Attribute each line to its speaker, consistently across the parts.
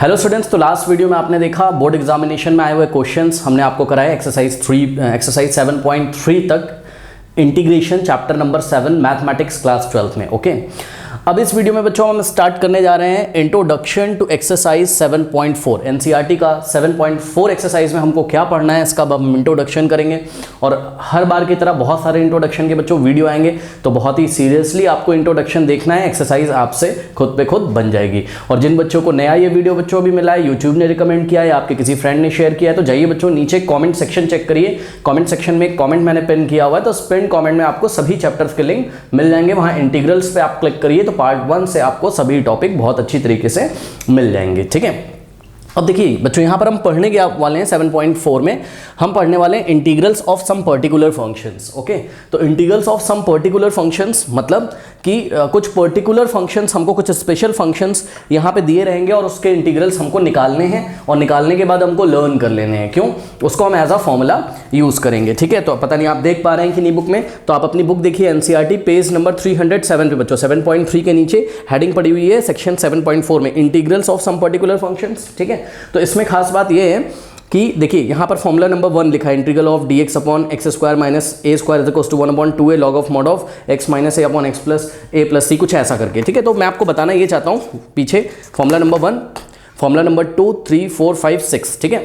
Speaker 1: Hello students, तो last video में आपने देखा बोर्ड एग्जामिनेशन में आए हुए क्वेश्चंस हमने आपको कराया एक्सरसाइज 7.3 तक integration chapter number 7 mathematics class 12 में। ओके, अब इस वीडियो में बच्चों हम स्टार्ट करने जा रहे हैं इंट्रोडक्शन टू एक्सरसाइज 7.4 एनसीईआरटी का 7.4 एक्सरसाइज में हमको क्या पढ़ना है इसका अब हम इंट्रोडक्शन करेंगे। और हर बार की तरह बहुत सारे इंट्रोडक्शन के बच्चों वीडियो आएंगे, तो बहुत ही सीरियसली आपको इंट्रोडक्शन देखना है, एक्सरसाइज आपसे खुद पे खुद बन जाएगी। और जिन बच्चों को नया ये वीडियो बच्चों भी मिला है, यूट्यूब ने रिकमेंड किया है, आपके किसी फ्रेंड ने शेयर किया है, तो जाइए बच्चों नीचे कॉमेंट सेक्शन चेक करिए। कॉमेंट सेक्शन में एक कॉमेंट मैंने पिन किया हुआ है, तो उस पिन कॉमेंट में आपको सभी चैप्टर्स के लिंक मिल जाएंगे। वहाँ इंटीग्रल्स पे आप क्लिक करिए तो पार्ट 1 से आपको सभी टॉपिक बहुत अच्छी तरीके से मिल जाएंगे। ठीक है, अब देखिए बच्चों यहाँ पर हम पढ़ने के वाले हैं 7.4 में हम पढ़ने वाले हैं integrals of some particular functions. Okay, तो integrals of some particular functions मतलब कि कुछ पर्टिकुलर फंक्शंस, हमको कुछ स्पेशल फंक्शंस यहाँ पे दिए रहेंगे और उसके इंटीग्रल्स हमको निकालने हैं और निकालने के बाद हमको लर्न कर लेने हैं। क्यों? उसको हम एज अ फॉर्मूला यूज करेंगे। ठीक है, तो पता नहीं आप देख पा रहे हैं कि नहीं बुक में, तो आप अपनी बुक देखिए एनसीईआरटी पेज नंबर 307 पे बच्चों 7.3 के नीचे हेडिंग पड़ी हुई है सेक्शन 7.4 में integrals of some particular functions. ठीक है, तो इसमें खास बात यह है कि देखिए यहाँ पर फॉर्मूला नंबर 1 लिखा है, integral of dx upon x square minus a square is equals to 1/2a log of mod of x minus a upon x plus a plus c, कुछ ऐसा करके। ठीक है, तो मैं आपको बताना ये चाहता हूँ पीछे फॉर्मूला नंबर 1, फॉर्मूला नंबर 2, 3, 4, 5, 6। ठीक है,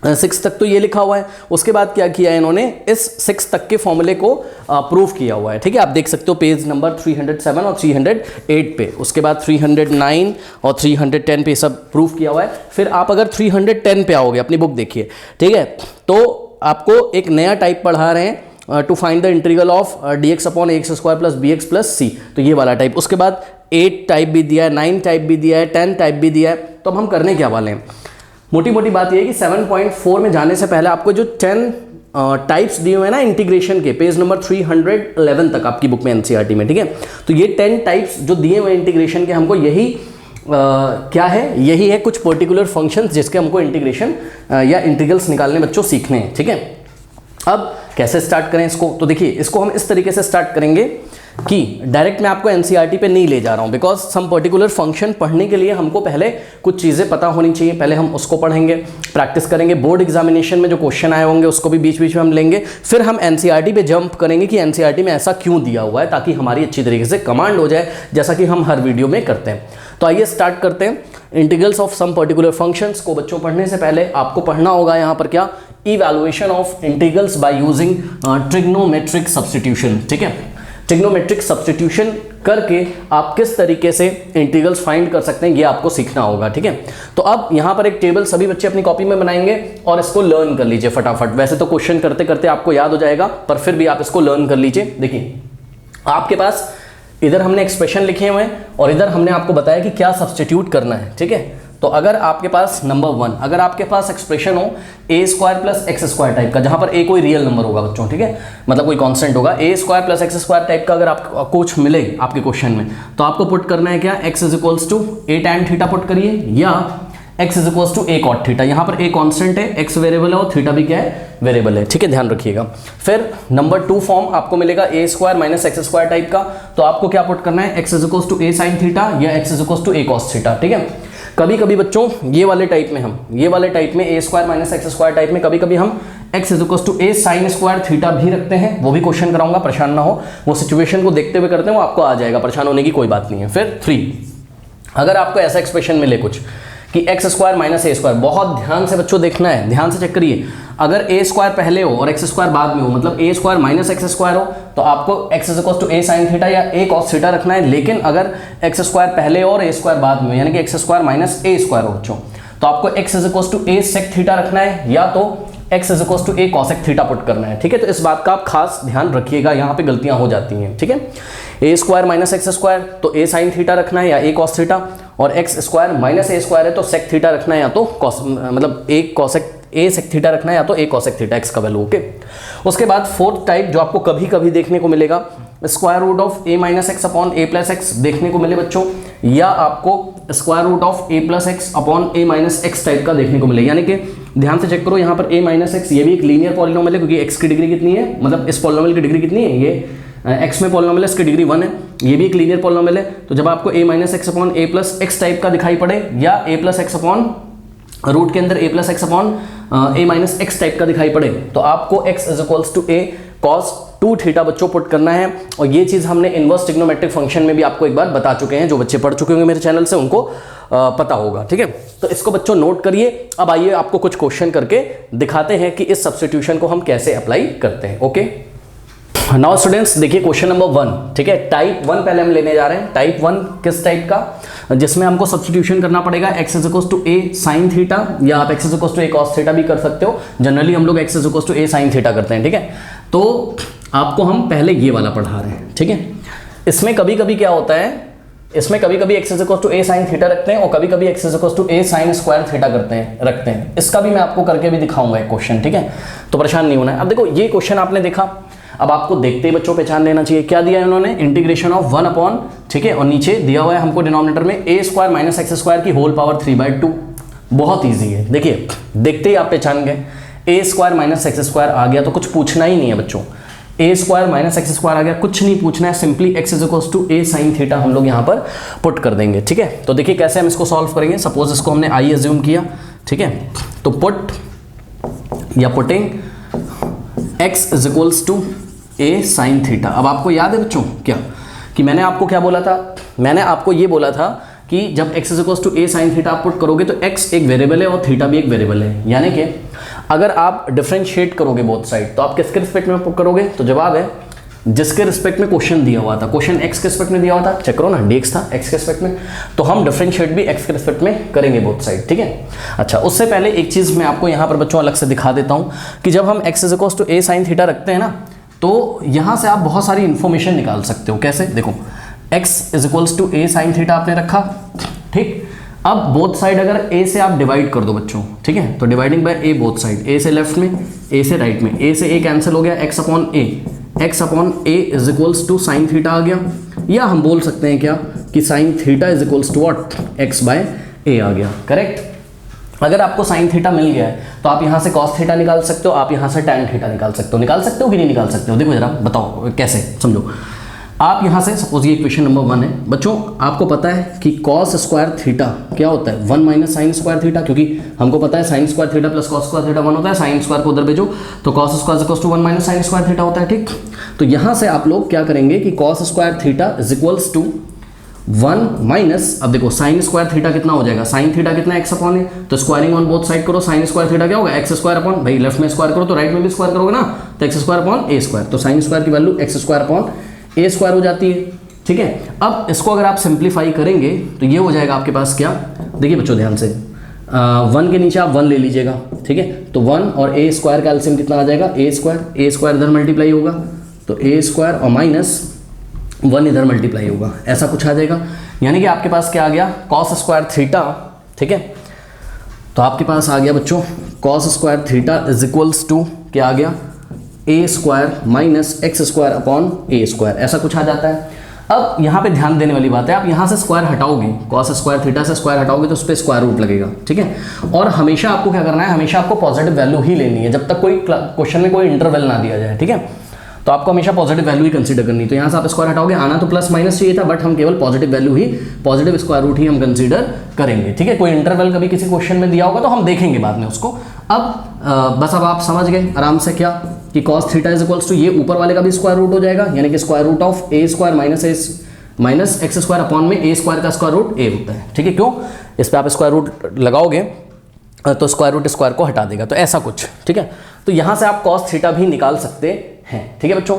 Speaker 1: 6 तक तो ये लिखा हुआ है। उसके बाद क्या किया है इन्होंने, इस 6 तक के फॉर्मूले को प्रूफ किया हुआ है। ठीक है, आप देख सकते हो पेज नंबर 307 और 308 पे। उसके बाद 309 और 310 पे सब प्रूफ किया हुआ है। फिर आप अगर 310 पे आओगे, अपनी बुक देखिए, ठीक है, तो आपको एक नया टाइप पढ़ा रहे हैं to find the integral of dx upon x square plus bx plus c, तो ये वाला टाइप। उसके बाद 8 टाइप भी दिया है, 9 टाइप भी दिया है, 10 टाइप भी दिया है। तो अब हम करने क्या वाले हैं, मोटी मोटी बात यह है कि 7.4 में जाने से पहले आपको जो 10 टाइप्स दिए हुए हैं ना इंटीग्रेशन के, पेज नंबर 311 तक आपकी बुक में एनसीईआरटी में। ठीक है, तो ये 10 टाइप्स जो दिए हुए इंटीग्रेशन के, हमको यही क्या है, यही है कुछ पर्टिकुलर फंक्शंस जिसके हमको इंटीग्रेशन या इंटीग्रल्स निकालने बच्चों सीखने हैं। ठीक है, अब कैसे स्टार्ट करें इसको, तो देखिए इसको हम इस तरीके से स्टार्ट करेंगे कि डायरेक्ट मैं आपको एनसीईआरटी पे नहीं ले जा रहा हूं, बिकॉज सम पर्टिकुलर फंक्शन पढ़ने के लिए हमको पहले कुछ चीज़ें पता होनी चाहिए। पहले हम उसको पढ़ेंगे, प्रैक्टिस करेंगे, बोर्ड एग्जामिनेशन में जो क्वेश्चन आए होंगे उसको भी बीच बीच में हम लेंगे। फिर हम एनसीईआरटी पे जंप करेंगे कि एनसीईआरटी में ऐसा क्यों दिया हुआ है, ताकि हमारी अच्छी तरीके से कमांड हो जाए, जैसा कि हम हर वीडियो में करते हैं। तो आइए स्टार्ट करते हैं। Integrals of some particular functions को बच्चों पढ़ने से पहले आपको पढ़ना होगा यहाँ पर क्या, evaluation of integrals by using trigonometric substitution. ठीक है, ट्रिग्नोमेट्रिक सब्स्टिट्यूशन करके आप किस तरीके से इंटीग्रल्स फाइंड कर सकते हैं, ये आपको सीखना होगा। ठीक है, तो अब यहाँ पर एक टेबल सभी बच्चे अपनी कॉपी में बनाएंगे और इसको लर्न कर लीजिए फटाफट। वैसे तो क्वेश्चन करते करते आपको याद हो जाएगा, पर फिर भी आप इसको लर्न कर लीजिए। देखिए आपके पास इधर हमने एक्सप्रेशन लिखे हुए हैं और इधर हमने आपको बताया कि क्या सब्स्टिट्यूट करना है। ठीक है, तो अगर आपके पास नंबर 1, अगर आपके पास एक्सप्रेशन हो a square plus x square type का, जहां पर ए कोई रियल नंबर होगा बच्चों, ठीक है, मतलब कोई कांस्टेंट होगा, a square plus x square type का अगर आपको कुछ मिले आपके क्वेश्चन में, तो आपको पुट करना है क्या, x is equals to a tan theta put करिए, या x is equals to a cot theta. यहाँ पर ए कांस्टेंट है, एक्स वेरिएबल है और थीटा भी क्या है, वेरिएबल है। ठीक है, ध्यान रखिएगा। फिर नंबर 2 फॉर्म आपको मिलेगा a square minus x square type का, तो आपको क्या पुट करना है, x is equals to a sine theta या x is equals to a cos theta. ठीक है, कभी कभी बच्चों ये वाले टाइप में a square minus x square type में कभी कभी हम x is equals to a sine square theta भी रखते हैं। वो भी क्वेश्चन कराऊंगा, परेशान ना हो, वो सिचुएशन को देखते हुए करते हैं, वो आपको आ जाएगा, परेशान होने की कोई बात नहीं है। फिर 3, अगर आपको ऐसा एक्सप्रेशन मिले कुछ कि x square minus a square, बहुत ध्यान से बच्चों देखना है, ध्यान से चेक करिए। अगर ए स्क्वायर पहले हो और एक्स स्क्वायर बाद में हो, मतलब a square minus x square हो, तो आपको x is equals to a sine theta या ए कॉस थीटा रखना है। लेकिन अगर एक्स स्क्वायर पहले हो और ए स्क्वायर बाद में हो, यानी कि x square minus a square हो बच्चों, तो आपको x is equals to a sec theta रखना है, या तो x is equals to a cosec theta put करना है। ठीक है, तो इस बात का आप खास ध्यान रखिएगा, यहाँ पे गलतियां हो जाती हैं। ठीक है, ए स्क्वायर माइनस एक्स स्क्वायर तो ए साइन थीटा रखना है या ए कॉस थीटा, और x square minus a square है तो सेक थीटा रखना है या तो कॉस, मतलब ए कॉसेक ए सेक थीटा रखना है या तो ए कॉसेक थीटा एक्स का वैल्यू। ओके, उसके बाद 4th टाइप जो आपको कभी कभी देखने को मिलेगा, square root of a minus x upon a plus x देखने को मिले बच्चों, या आपको square root of a plus x upon a minus x type का देखने को मिले। यानी कि ध्यान से चेक करो, यहाँ पर ए माइनस एक्स ये भी एक लीनियर पॉलिनोमियल है, क्योंकि एक्स की डिग्री कितनी है, मतलब इस पॉलिनोमियल की डिग्री कितनी है, ये एक्स में पॉलिनोमियल है, इसकी डिग्री 1 है, ये भी एक लीनियर पॉलिनोमियल है। तो जब आपको a minus x upon a plus x type का दिखाई पड़े या a plus x upon root के अंदर a plus x upon a minus x type का दिखाई पड़े, तो आपको x is equals to a cos 2 theta बच्चों पुट करना है। और ये चीज़ हमने इनवर्स ट्रिग्नोमेट्रिक फंक्शन में भी आपको एक बार बता चुके हैं, जो बच्चे पढ़ चुके होंगे मेरे चैनल से उनको पता होगा, ठीक है। तो इसको बच्चों नोट करिए। अब आइए आपको कुछ क्वेश्चन करके दिखाते हैं कि इस सब्स्टिट्यूशन को हम कैसे अप्लाई करते हैं। ओके, नाउ स्टूडेंट्स देखिए क्वेश्चन नंबर 1, ठीक है। टाइप 1 पहले हम लेने जा रहे हैं। टाइप 1 किस टाइप का, जिसमें हमको सब्स्टिट्यूशन करना पड़ेगा x is equals to a sin theta, या आप x is equals to a cos theta भी कर सकते हो। जनरली हम लोग x is equals to a sin theta करते हैं, ठीक है। तो आपको हम पहले ये वाला पढ़ा रहे हैं, ठीक है। इसमें कभी कभी क्या होता है, इसमें कभी कभी x is equals to a sin theta रखते हैं और कभी कभी x is equals to a sin square theta रखते हैं। इसका भी मैं आपको करके भी दिखाऊंगा एक क्वेश्चन, ठीक है। तो परेशान नहीं होना है। अब देखो ये क्वेश्चन आपने देखा, अब आपको देखते ही बच्चों पहचान लेना चाहिए क्या दिया है उन्होंने, इंटीग्रेशन ऑफ 1 अपॉन, ठीक है, और नीचे दिया हुआ है हमको डिनोमिनेटर में a square minus x square की होल पावर 3/2। बहुत ईजी है, देखिए देखते ही आप पहचान गए। a square minus x square आ गया तो कुछ पूछना ही नहीं है बच्चों। a square minus x square आ गया, कुछ नहीं पूछना है, simply x is equals to a sin theta हम लोग यहाँ पर पुट कर देंगे, ठीक है। तो देखिए कैसे हम इसको सॉल्व करेंगे। सपोज इसको हमने i एज्यूम किया, ठीक है, तो पुट या putting x is equals to a sin theta. अब आपको याद है बच्चों क्या कि मैंने आपको क्या बोला था, मैंने आपको ये बोला था कि जब x is equals to a sin theta आप पुट करोगे तो x एक वेरिएबल है और थीटा भी एक वेरिएबल है, यानी कि अगर आप डिफरेंशिएट करोगे बोथ साइड तो आप किसके रिस्पेक्ट में पुट करोगे, तो जवाब है जिसके रिस्पेक्ट में क्वेश्चन दिया हुआ था। क्वेश्चन x के रिस्पेक्ट में दिया हुआ था, चेक करो ना, dx था x के रिस्पेक्ट में, तो हम डिफरेंशिएट भी x के रिस्पेक्ट में करेंगे बोथ साइड, ठीक है। अच्छा, उससे पहले एक चीज़ मैं आपको यहाँ पर बच्चों अलग से दिखा देता हूँ कि जब हम x is equals to a sin theta रखते हैं ना, तो यहाँ से आप बहुत सारी इंफॉर्मेशन निकाल सकते हो। कैसे, देखो x is equals to a sin theta आपने रखा, ठीक। अब बोथ साइड अगर a से आप डिवाइड कर दो बच्चों, ठीक है, तो dividing by a both side, a से लेफ्ट में a से राइट में, a से a कैंसिल हो गया, x upon a is equals to sine theta आ गया। या हम बोल सकते हैं क्या कि sine theta is equals to what, x by a आ गया, करेक्ट। अगर आपको साइन थीटा मिल गया है तो आप यहाँ से कॉस थीटा निकाल सकते हो, आप यहाँ से टैन थीटा निकाल सकते हो कि नहीं निकाल सकते हो। देखो जरा बताओ कैसे, समझो। आप यहाँ से सपोज ये क्वेश्चन नंबर 1 है बच्चों, आपको पता है कि कॉस स्क्वायर थीटा क्या होता है, 1 माइनस साइन स्क्वायर थीटा, क्योंकि हमको पता है sine square theta plus cos square theta 1 होता है, साइन स्क्वायर को उधर भेजो तो cos square equals to 1 minus sine square theta होता है, ठीक। तो यहाँ से आप लोग क्या करेंगे कि cos square theta is equals to 1 minus, अब देखो साइन स्क्वायर थीटा कितना हो जाएगा, साइन थीटा कितना x अपॉन है, तो स्क्वायरिंग ऑन बोथ साइड करो, साइन स्क्वायर थीटा क्या होगा x स्क्वायर अपॉन, भाई लेफ्ट में स्क्वायर करो तो राइट में भी स्क्वायर करोगे ना, तो x square upon a square, तो साइन स्क्वायर की value x square upon a square हो जाती है, ठीक है। अब इसको अगर आप सिंप्लीफाई करेंगे तो ये हो जाएगा आपके पास क्या, देखिए बच्चों ध्यान से, 1 के नीचे आप 1 ले लीजिएगा, ठीक है, तो 1 और a स्क्वायर का एलसीएम कितना आ जाएगा, a स्क्वायर इधर मल्टीप्लाई होगा तो a स्क्वायर और माइनस 1 इधर मल्टीप्लाई होगा, ऐसा कुछ आ जाएगा। यानी कि आपके पास क्या आ गया, कॉस स्क्वायर थीटा, ठीक है। तो आपके पास आ गया बच्चों cos square theta is equals to क्या आ गया, a square minus x square upon a square, ऐसा कुछ आ जाता है। अब यहाँ पे ध्यान देने वाली बात है, आप यहाँ से स्क्वायर हटाओगे, कॉस स्क्वायर थीटा से स्क्वायर हटाओगे तो उस पर स्क्वायर रूट लगेगा, ठीक है। और हमेशा आपको क्या करना है, हमेशा आपको पॉजिटिव वैल्यू ही लेनी है, जब तक कोई क्वेश्चन में कोई इंटरवल ना दिया जाए, ठीक है। तो आपको हमेशा पॉजिटिव वैल्यू ही कंसीडर करनी, तो यहाँ से आप स्क्वायर हटाओगे, आना तो प्लस माइनस चाहिए था, बट हम केवल पॉजिटिव वैल्यू ही, पॉजिटिव स्क्वायर रूट ही हम कंसीडर करेंगे, ठीक है। कोई इंटरवल कभी किसी क्वेश्चन में दिया होगा तो हम देखेंगे बाद में उसको। अब बस अब आप समझ गए आराम से क्या कि cos theta is equals to, ये ऊपर वाले का भी स्क्वायर रूट हो जाएगा, यानी कि square root of a square minus x square upon में a स्क्वायर का स्क्वायर रूट a होता है, ठीक है। क्यों, इस पर आप स्क्वायर रूट लगाओगे तो स्क्वायर रूट स्क्वायर को हटा देगा, तो ऐसा कुछ, ठीक है। तो यहाँ से आप कॉस थीटा भी निकाल सकते हैं, ठीक है बच्चों।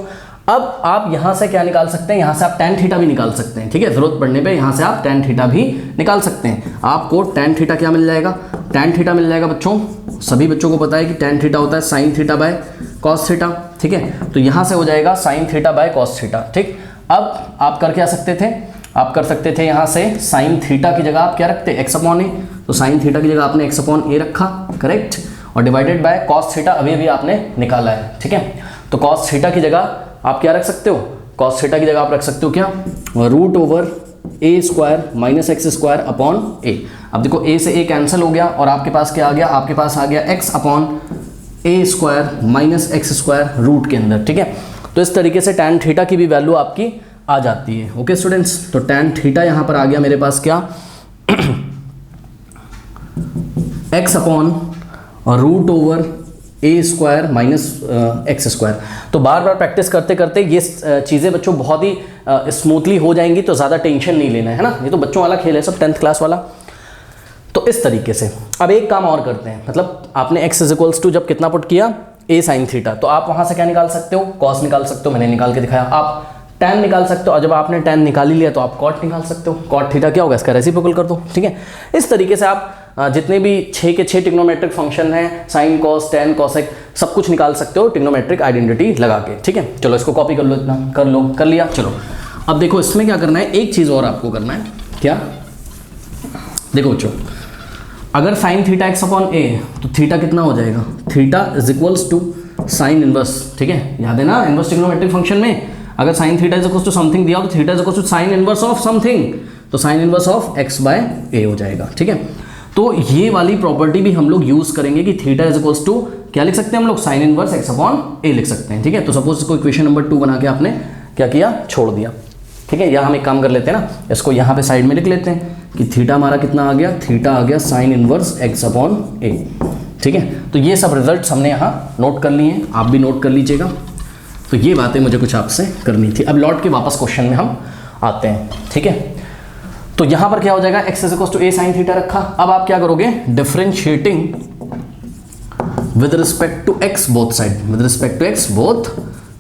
Speaker 1: अब आप यहाँ से क्या निकाल सकते हैं, यहाँ से आप टैन थीटा भी निकाल सकते हैं, ठीक है। जरूरत पड़ने पे यहाँ से आप टैन थीटा भी निकाल सकते हैं। आपको टैन थीटा क्या मिल जाएगा, टैन थीटा मिल जाएगा बच्चों, सभी बच्चों को पता है कि टैन थीटा होता है sine theta by cos theta, ठीक है। तो यहाँ से हो जाएगा sine theta by cos theta, ठीक। अब आप कर क्या सकते थे, आप कर सकते थे यहाँ से साइन थीटा की जगह आप क्या रखते, एक्स अपॉन ए, तो साइन थीटा की जगह आपने एक्स अपॉन ए रखा, करेक्ट, और डिवाइडेड बाय कॉस थीटा अभी आपने निकाला है, ठीक है। तो कॉस थीटा की जगह आप क्या रख सकते हो, कॉस थीटा की जगह आप रख सकते हो क्या, root over a square minus x square upon a. अब देखो a से a कैंसिल हो गया और आपके पास क्या आ गया, आपके पास आ गया x upon a square minus x square root के अंदर, ठीक है। तो इस तरीके से tan थीटा की भी वैल्यू आपकी आ जाती है। ओके स्टूडेंट्स, तो tan थीटा यहाँ पर आ गया मेरे पास क्या, x upon root over a square minus x square. तो बार बार प्रैक्टिस करते करते ये चीज़ें बच्चों बहुत ही स्मूथली हो जाएंगी, तो ज़्यादा टेंशन नहीं लेना है ना, ये तो बच्चों वाला खेल है सब, 10th क्लास वाला। तो इस तरीके से अब एक काम और करते हैं, मतलब आपने x इज इक्वल्स टू जब कितना पुट किया a साइन थीटा, तो आप वहाँ से क्या निकाल सकते हो, कॉस निकाल सकते हो, मैंने निकाल के दिखाया। आप tan निकाल सकते हो, और जब आपने tan निकाल ही लिया तो आप cot निकाल सकते हो। cot थीटा क्या होगा, इसका रेसिप्रोकल कर दो, ठीक है। इस तरीके से आप जितने भी 6 के 6 ट्रिग्नोमेट्रिक फंक्शन हैं, साइन कॉस tan कॉसेक, सब कुछ निकाल सकते हो ट्रिग्नोमेट्रिक आइडेंटिटी लगा के, ठीक है। चलो इसको कॉपी कर लो, इतना कर लिया। चलो अब देखो इसमें क्या करना है, एक चीज़ और आपको करना है, क्या, देखो बच्चों, अगर sine theta x upon a, तो थीटा कितना हो जाएगा, theta is equals to sine inverse, ठीक है, याद है ना, इनवर्स ट्रिग्नोमेट्रिक फंक्शन में अगर sine theta is equals to something दिया हो तो theta is equals to sine inverse of something, तो sine inverse of x by a हो जाएगा, ठीक है। तो ये वाली प्रॉपर्टी भी हम लोग यूज करेंगे कि थीटा इज इक्वल्स टू क्या लिख सकते हैं हम लोग, साइन इनवर्स एक्स अपॉन ए लिख सकते हैं, ठीक है। तो सपोज इसको इक्वेशन नंबर 2 बना के आपने क्या किया, छोड़ दिया, ठीक है। या हम एक काम कर लेते हैं ना, इसको यहाँ पे साइड में लिख लेते हैं कि थीटा हमारा कितना आ गया, थीटा आ गया साइन इनवर्स एक्स अपॉन ए, ठीक है। तो ये सब रिजल्ट्स हमने यहाँ नोट कर लिए हैं, आप भी नोट कर लीजिएगा। तो ये बातें मुझे कुछ आपसे करनी थी। अब लौट के वापस क्वेश्चन में हम आते हैं, ठीक है। तो यहाँ पर क्या हो जाएगा, x is equals to a sine theta रखा। अब आप क्या करोगे, differentiating with respect to x both side, with respect to x both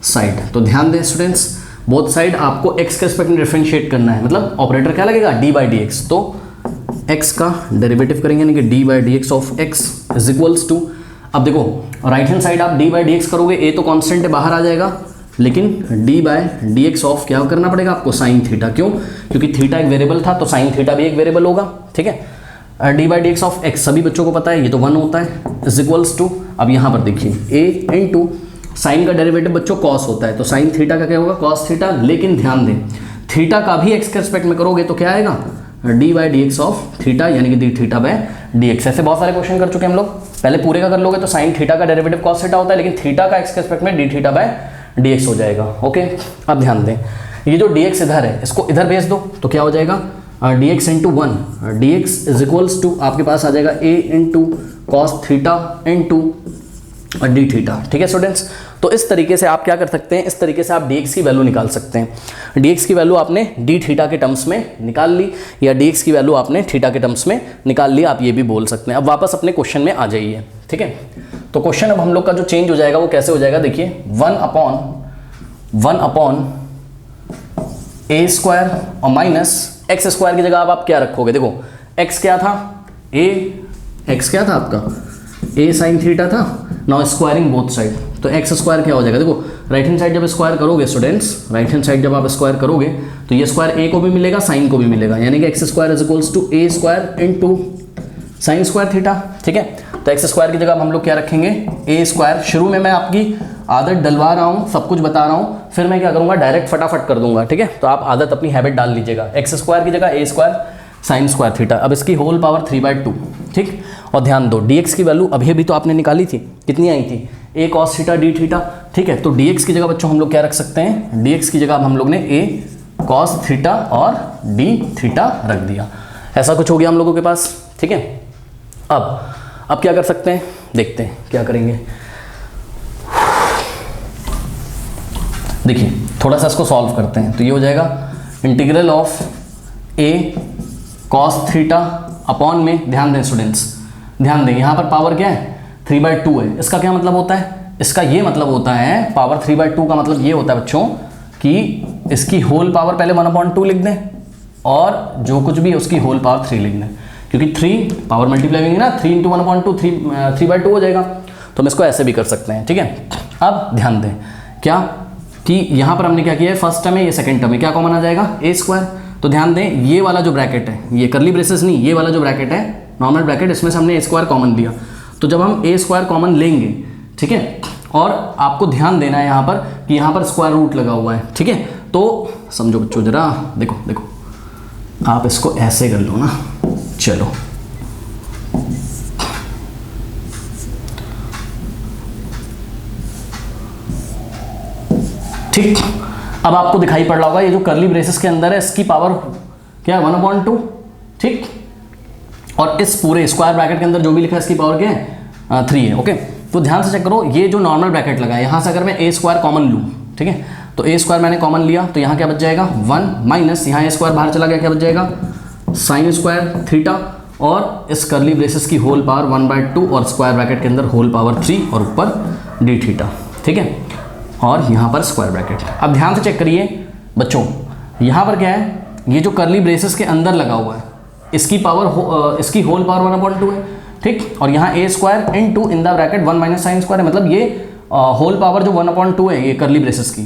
Speaker 1: side. तो ध्यान दें स्टूडेंट्स, बोथ साइड आपको x के रिस्पेक्ट में डिफरेंशिएट करना है, मतलब ऑपरेटर क्या लगेगा, d बाई डी एक्स। तो x का डेरिवेटिव करेंगे, यानी कि d by d x of x is equals to, अब देखो राइट हैंड साइड आप d बाई डी एक्स करोगे, a तो कांस्टेंट है बाहर आ जाएगा, लेकिन d by d x of क्या करना पड़ेगा आपको, साइन थीटा। क्यों, क्योंकि थीटा एक वेरिएबल था तो साइन थीटा भी एक वेरिएबल होगा, ठीक है। d by d x of x सभी बच्चों को पता है, ये तो 1 होता है, इज इक्वल्स टू, अब यहाँ पर देखिए a इंटू साइन का डेरिवेटिव बच्चों कॉस होता है, तो साइन थीटा का क्या होगा, कॉस थीटा। लेकिन ध्यान दें, थीटा का भी x के रिस्पेक्ट में करोगे तो क्या आएगा, d by d x of theta, यानी कि D theta by d x. ऐसे बहुत सारे क्वेश्चन कर चुके हैं हम लोग, पहले पूरे का कर लोगे तो साइन थीटा का डेरिवेटिव कॉस थीटा होता है, लेकिन थीटा का x के रिस्पेक्ट में d theta by d x हो जाएगा, ओके। अब ध्यान दें, ये जो डी एक्स इधर है इसको इधर भेज दो, तो क्या हो जाएगा, d x into 1, d x is equals to आपके पास आ जाएगा a into cos theta into d theta, ठीक है स्टूडेंट्स। तो इस तरीके से आप क्या कर सकते हैं, इस तरीके से आप dx की वैल्यू निकाल सकते हैं। dx की वैल्यू आपने d थीटा के टर्म्स में निकाल ली, या dx की वैल्यू आपने थीटा के टर्म्स में निकाल ली, आप ये भी बोल सकते हैं। अब वापस अपने क्वेश्चन में आ जाइए, ठीक है। तो क्वेश्चन अब हम लोग का जो चेंज हो जाएगा वो कैसे हो जाएगा, देखिए 1 अपॉन ए स्क्वायर और माइनस एक्स स्क्वायर की जगह आप क्या रखोगे, देखो x क्या था, x क्या था आपका, a साइन थीटा था, नाउ स्क्वायरिंग बोथ साइड, तो एक्स स्क्वायर क्या हो जाएगा, देखो राइट हैंड साइड जब स्क्वायर करोगे स्टूडेंट्स, राइट हैंड साइड जब आप स्क्वायर करोगे तो ये स्क्वायर a को भी मिलेगा, साइन को भी मिलेगा, यानी कि x square is equals to a square into sine square theta, ठीक है। तो एक्स स्क्वायर की जगह हम लोग क्या रखेंगे, a स्क्वायर। शुरू में मैं आपकी आदत डलवा रहा हूँ, सब कुछ बता रहा हूँ, फिर मैं क्या करूँगा, डायरेक्ट फटाफट कर दूंगा, ठीक है। तो आप आदत अपनी हैबिट डाल लीजिएगा, एक्स स्क्वायर की जगह a square sine square theta, अब इसकी होल पावर 3/2, ठीक। और ध्यान दो dx की वैल्यू अभी अभी तो आपने निकाली थी, कितनी आई थी, a cos theta d theta, ठीक है। तो dx की जगह बच्चों हम लोग क्या रख सकते हैं, dx की जगह अब हम लोग ने a cos थीटा और d थीटा रख दिया, ऐसा कुछ हो गया हम लोगों के पास, ठीक है। अब क्या कर सकते हैं, देखते हैं क्या करेंगे। देखिए थोड़ा सा इसको सॉल्व करते हैं, तो ये हो जाएगा integral of a cos theta upon में, ध्यान दें स्टूडेंट्स, ध्यान दें यहाँ पर पावर क्या है, 3/2 है। इसका क्या मतलब होता है, इसका ये मतलब होता है, पावर 3/2 का मतलब ये होता है बच्चों कि इसकी होल पावर पहले 1/2 लिख दें और जो कुछ भी है उसकी होल पावर 3 लिख दें, क्योंकि 3 पावर मल्टीप्लाई होंगे ना, 3 इंटू 1/2 3/2 हो जाएगा। तो हम इसको ऐसे भी कर सकते हैं, ठीक है। अब ध्यान दें क्या कि यहाँ पर हमने क्या किया है, फर्स्ट टर्म है, ये सेकंड टर्म है, क्या कॉमन आ जाएगा, a स्क्वायर। तो ध्यान दें ये वाला जो ब्रैकेट है, ये करली ब्रेसेस नहीं, ये वाला जो ब्रैकेट है नॉर्मल ब्रैकेट, इसमें से हमने a स्क्वायर कॉमन लिया। तो जब हम a स्क्वायर कॉमन लेंगे, ठीक है, और आपको ध्यान देना है यहाँ पर कि यहाँ पर स्क्वायर रूट लगा हुआ है, ठीक है। तो समझो बच्चों जरा, देखो आप इसको ऐसे कर लो ना, चलो ठीक, अब आपको दिखाई पड़ रहा होगा ये जो कर्ली ब्रेसेस के अंदर है इसकी पावर क्या है 1/2, ठीक, और इस पूरे स्क्वायर ब्रैकेट के अंदर जो भी लिखा है इसकी पावर क्या है 3 है। ओके, तो ध्यान से चेक करो, ये जो नॉर्मल ब्रैकेट लगा है यहाँ से अगर मैं ए स्क्वायर कॉमन लूँ, ठीक है, तो ए स्क्वायर मैंने कॉमन लिया तो यहाँ क्या बच जाएगा 1 माइनस यहाँ ए स्क्वायर बाहर चला गया, क्या बच जाएगा साइन स्क्वायर थीटा, और इस कर्ली ब्रेसेस की होल पावर 1/2 और स्क्वायर ब्रैकेट के अंदर होल पावर 3 और ऊपर डी थीटा, ठीक है, और यहाँ पर स्क्वायर ब्रैकेट। अब ध्यान से चेक करिए बच्चों, यहाँ पर क्या है, ये जो कर्ली ब्रेसेस के अंदर लगा हुआ है इसकी पावर इसकी होल पावर 1/2 है, ठीक, और यहाँ a square into in the bracket 1 minus sine square है, मतलब ये होल पावर जो 1/2 है ये कर्ली ब्रेसेस की,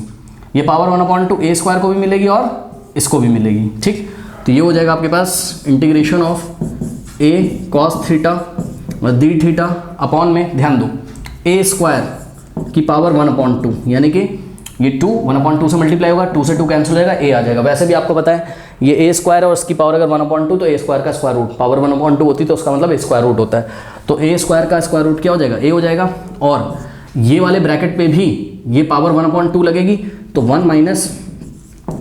Speaker 1: ये पावर 1/2 ए स्क्वायर को भी मिलेगी और इसको भी मिलेगी, ठीक। तो ये हो जाएगा आपके पास integration of a cos theta d theta upon में, ध्यान दो, ए स्क्वायर की पावर 1/2, यानी कि ये 2 1/2 से मल्टीप्लाई होगा, 2 से 2 कैंसिल हो जाएगा, ए आ जाएगा। वैसे भी आपको पता है ये ए स्क्वायर है और इसकी पावर अगर 1/2 तो ए स्क्वायर का स्क्वायर रूट, पावर 1/2 होती तो उसका मतलब ए स्क्वायर रूट होता है, तो ए स्क्वायर का स्क्वायर रूट क्या हो जाएगा, ए हो जाएगा, और ये वाले ब्रैकेट पे भी ये पावर 1/2 लगेगी, तो 1 माइनस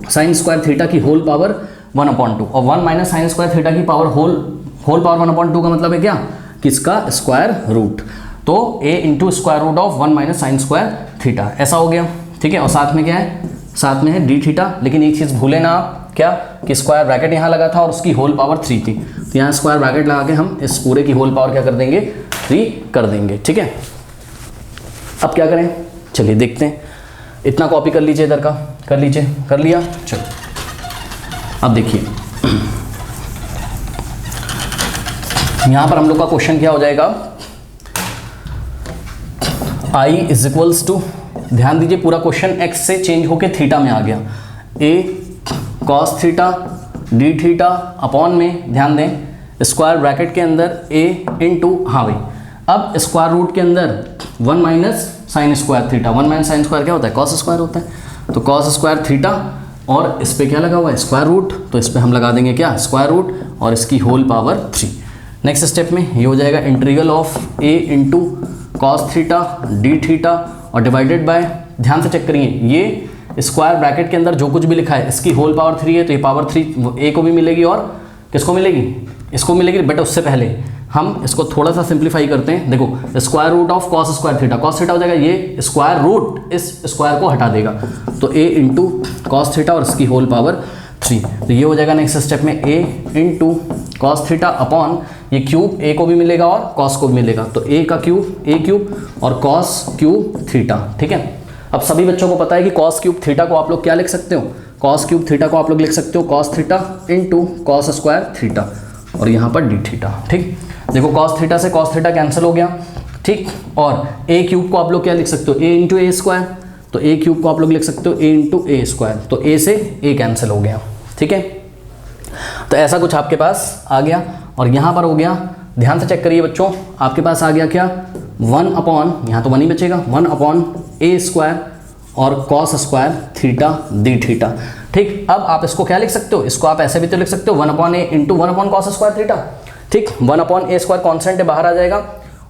Speaker 1: साइन स्क्वायर थीटा की होल पावर 1/2, और 1 माइनस साइन स्क्वायर थीटा की पावर होल पावर 1/2 का मतलब है क्या, किसका स्क्वायर रूट, तो a into square root of 1 minus sine square theta, ऐसा हो गया, ठीक है। और साथ में क्या है, साथ में है डी थीटा, लेकिन एक चीज़ भूले ना आप, क्या, कि स्क्वायर ब्रैकेट यहाँ लगा था और उसकी होल पावर 3 थी, तो यहाँ स्क्वायर ब्रैकेट लगा के हम इस पूरे की होल पावर क्या कर देंगे 3 कर देंगे, ठीक है। अब क्या करें, चलिए देखते हैं, इतना कॉपी कर लीजिए इधर का, कर लीजिए, कर लिया, चलो अब देखिए यहाँ पर हम लोग का क्वेश्चन क्या हो जाएगा, I इज इक्वल्स टू, ध्यान दीजिए पूरा क्वेश्चन x से चेंज होके थीटा में आ गया, a cos theta d theta upon में, ध्यान दें स्क्वायर ब्रैकेट के अंदर a इंटू, हाँ भाई, अब स्क्वायर रूट के अंदर 1 minus sine square theta, 1 minus sine square क्या होता है, कॉस स्क्वायर होता है, तो कॉस स्क्वायर थीटा, और इस पे क्या लगा हुआ है स्क्वायर रूट, तो इस पे हम लगा देंगे क्या स्क्वायर रूट और इसकी होल पावर 3। नेक्स्ट स्टेप में ये हो जाएगा integral of a into cos theta d theta और डिवाइडेड बाय, ध्यान से चेक करिए, ये स्क्वायर ब्रैकेट के अंदर जो कुछ भी लिखा है इसकी होल पावर 3 है, तो ये पावर 3 ए को भी मिलेगी और किसको मिलेगी, इसको मिलेगी, बट उससे पहले हम इसको थोड़ा सा सिंप्लीफाई करते हैं। देखो square root of cos square theta, cos theta हो जाएगा, ये स्क्वायर रूट इस स्क्वायर को हटा देगा, तो a इंटू कॉस थीटा और इसकी होल पावर 3, तो ये हो जाएगा नेक्स्ट स्टेप में a into cos theta upon ये क्यूब, a को भी मिलेगा और कॉस को भी मिलेगा, तो a का क्यूब a क्यूब और कॉस क्यूब थीटा, ठीक है। अब सभी बच्चों को पता है कि कॉस क्यूब थीटा को आप लोग क्या लिख सकते हो, कॉस क्यूब थीटा को आप लोग लिख सकते हो cos theta into cos square theta और यहाँ पर डी थीटा, ठीक। देखो कॉस थीटा से कॉस थीटा कैंसिल हो गया, ठीक, और ए क्यूब को आप लोग क्या लिख सकते हो, ए इंटू ए स्क्वायर, तो ए क्यूब को आप लोग लिख सकते हो ए इंटू ए स्क्वायर, तो ए से ए कैंसिल हो गया, ठीक है। तो ऐसा कुछ आपके पास आ गया, और यहाँ पर हो गया, ध्यान से चेक करिए बच्चों, आपके पास आ गया क्या 1 अपॉन, यहाँ तो 1 ही बचेगा, 1 अपॉन ए स्क्वायर और cos square theta d theta, ठीक। अब आप इसको क्या लिख सकते हो, इसको आप ऐसे भी तो लिख सकते हो 1 upon a into 1 upon cos square theta, ठीक, 1 अपॉन ए स्क्वायर कॉन्स्टेंट है बाहर आ जाएगा,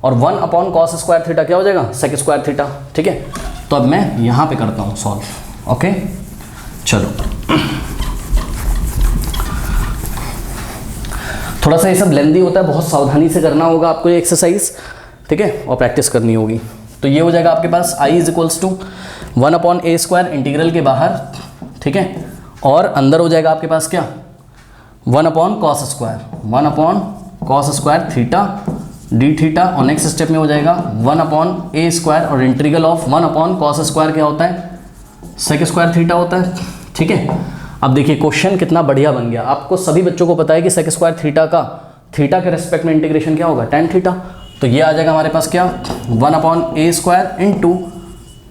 Speaker 1: और 1 अपॉन कॉस स्क्वायर थीटा क्या हो जाएगा सेक स्क्वायर थीटा, ठीक है। तो अब मैं यहाँ पे करता हूँ सॉल्व, ओके, चलो थोड़ा सा ये सब लेंदी होता है, बहुत सावधानी से करना होगा आपको ये एक्सरसाइज, ठीक है, और प्रैक्टिस करनी होगी। तो ये हो जाएगा आपके पास I is equals to 1 upon a square integral के बाहर, ठीक है, और अंदर हो जाएगा आपके पास क्या 1 upon cos square, 1 upon cos square theta d theta, और नेक्स्ट स्टेप में हो जाएगा 1 अपॉन ए स्क्वायर और integral of 1 upon cos square क्या होता है सेक स्क्वायर थीटा होता है, ठीक है। अब देखिए क्वेश्चन कितना बढ़िया बन गया, आपको सभी बच्चों को पता है कि सेक स्क्वायर थीटा का थीटा के रेस्पेक्ट में इंटीग्रेशन क्या होगा tan थीटा, तो ये आ जाएगा हमारे पास क्या 1 upon a square into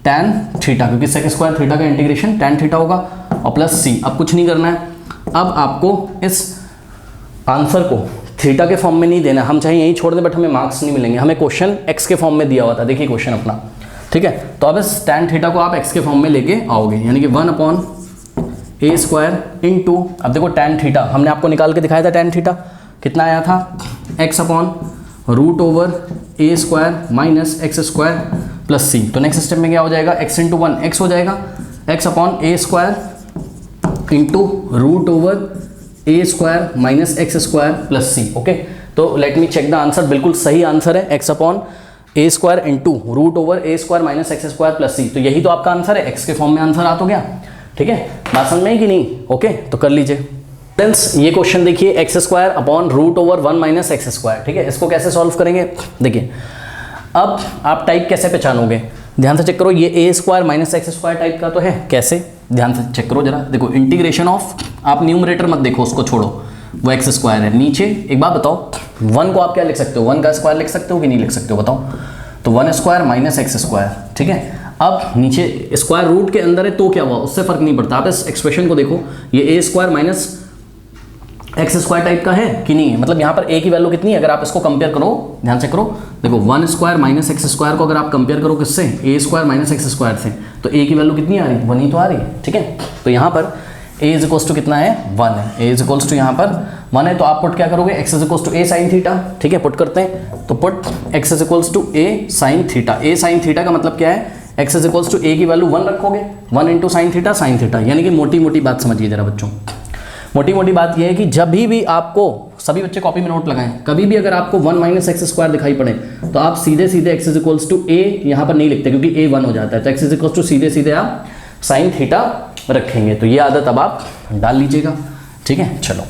Speaker 1: tan theta, क्योंकि सेक स्क्वायर थीटा का इंटीग्रेशन tan थीटा होगा, और प्लस c। अब कुछ नहीं करना है, अब आपको इस आंसर को थीटा के फॉर्म में नहीं देना, हम चाहे यहीं छोड़ दें बट हमें मार्क्स नहीं मिलेंगे, हमें क्वेश्चन x के फॉर्म में दिया हुआ था, देखिए क्वेश्चन अपना, ठीक है। तो अब इस tan थीटा को आप x के फॉर्म में लेके आओगे, यानी कि 1 अपॉन ए स्क्वायर इंटू, अब देखो tan थीटा हमने आपको निकाल के दिखाया था, tan थीटा कितना आया था x upon root over a square minus x square plus c. तो नेक्स्ट स्टेप में क्या हो जाएगा x इंटू 1 x हो जाएगा, x upon a square into root over a square minus x square plus c. Okay, तो let me check the answer. बिल्कुल सही आंसर है, x upon a square into root over a square minus x square plus c. तो यही तो आपका answer है, x के फॉर्म में आंसर आ तो गया। ठीक है, बात समझ में आई कि नहीं? ओके, तो कर लीजिए फ्रेंड्स। ये क्वेश्चन देखिए, x square upon root over 1 minus x square. ठीक है, इसको कैसे सॉल्व करेंगे? देखिए, अब आप टाइप कैसे पहचानोगे? ध्यान से चेक करो, ये a square minus x square type का तो है। कैसे? ध्यान से चेक करो जरा। देखो, इंटीग्रेशन ऑफ, आप न्यूमरेटर मत देखो, उसको छोड़ो, वो एक्स स्क्वायर है। नीचे एक बात बताओ, 1 को आप क्या लिख सकते हो? 1 का स्क्वायर लिख सकते हो कि नहीं लिख सकते हो? बताओ। तो 1 स्क्वायर माइनस एक्स स्क्वायर। ठीक है, अब नीचे स्क्वायर रूट के अंदर है तो क्या हुआ, उससे फर्क नहीं पड़ता। आप इस एक्सप्रेशन को देखो, ये a square minus x square type का है कि नहीं है? मतलब यहाँ पर ए की वैल्यू कितनी है? अगर आप इसको कंपेयर करो, ध्यान से करो, देखो 1 स्क्वायर माइनस एक्स स्क्वायर को अगर आप कंपेयर करो किससे? ए स्क्वायर माइनस एक्स स्क्वायर से, तो ए की वैल्यू कितनी आ रही है? 1 ही तो आ रही है। ठीक है, तो यहाँ पर ए इज इक्वल्स टू कितना है? 1 है। ए इज इक्वल्स टू यहाँ पर 1 है, तो आप पुट क्या करोगे? X is equals to a sine theta. ठीक है, पुट करते हैं, तो put x is equals to a sine theta. A sine theta का मतलब क्या है? X is equals to a की वैल्यू 1 रखोगे, 1 इंटू साइन थीटा, यानी कि मोटी मोटी बात समझिए जरा बच्चों। मोटी मोटी बात यह है कि जब भी आपको, सभी बच्चे कॉपी में नोट लगाएं, कभी भी अगर आपको 1 माइनस एक्स स्क्वायर दिखाई पड़े तो आप सीधे सीधे एक्स इज इक्वल्स टू ए यहाँ पर नहीं लिखते, क्योंकि ए 1 हो जाता है। तो एक्स इज इक्वल्स टू सीधे सीधे आप साइन थीटा रखेंगे। तो ये आदत अब आप डाल लीजिएगा। ठीक है, चलो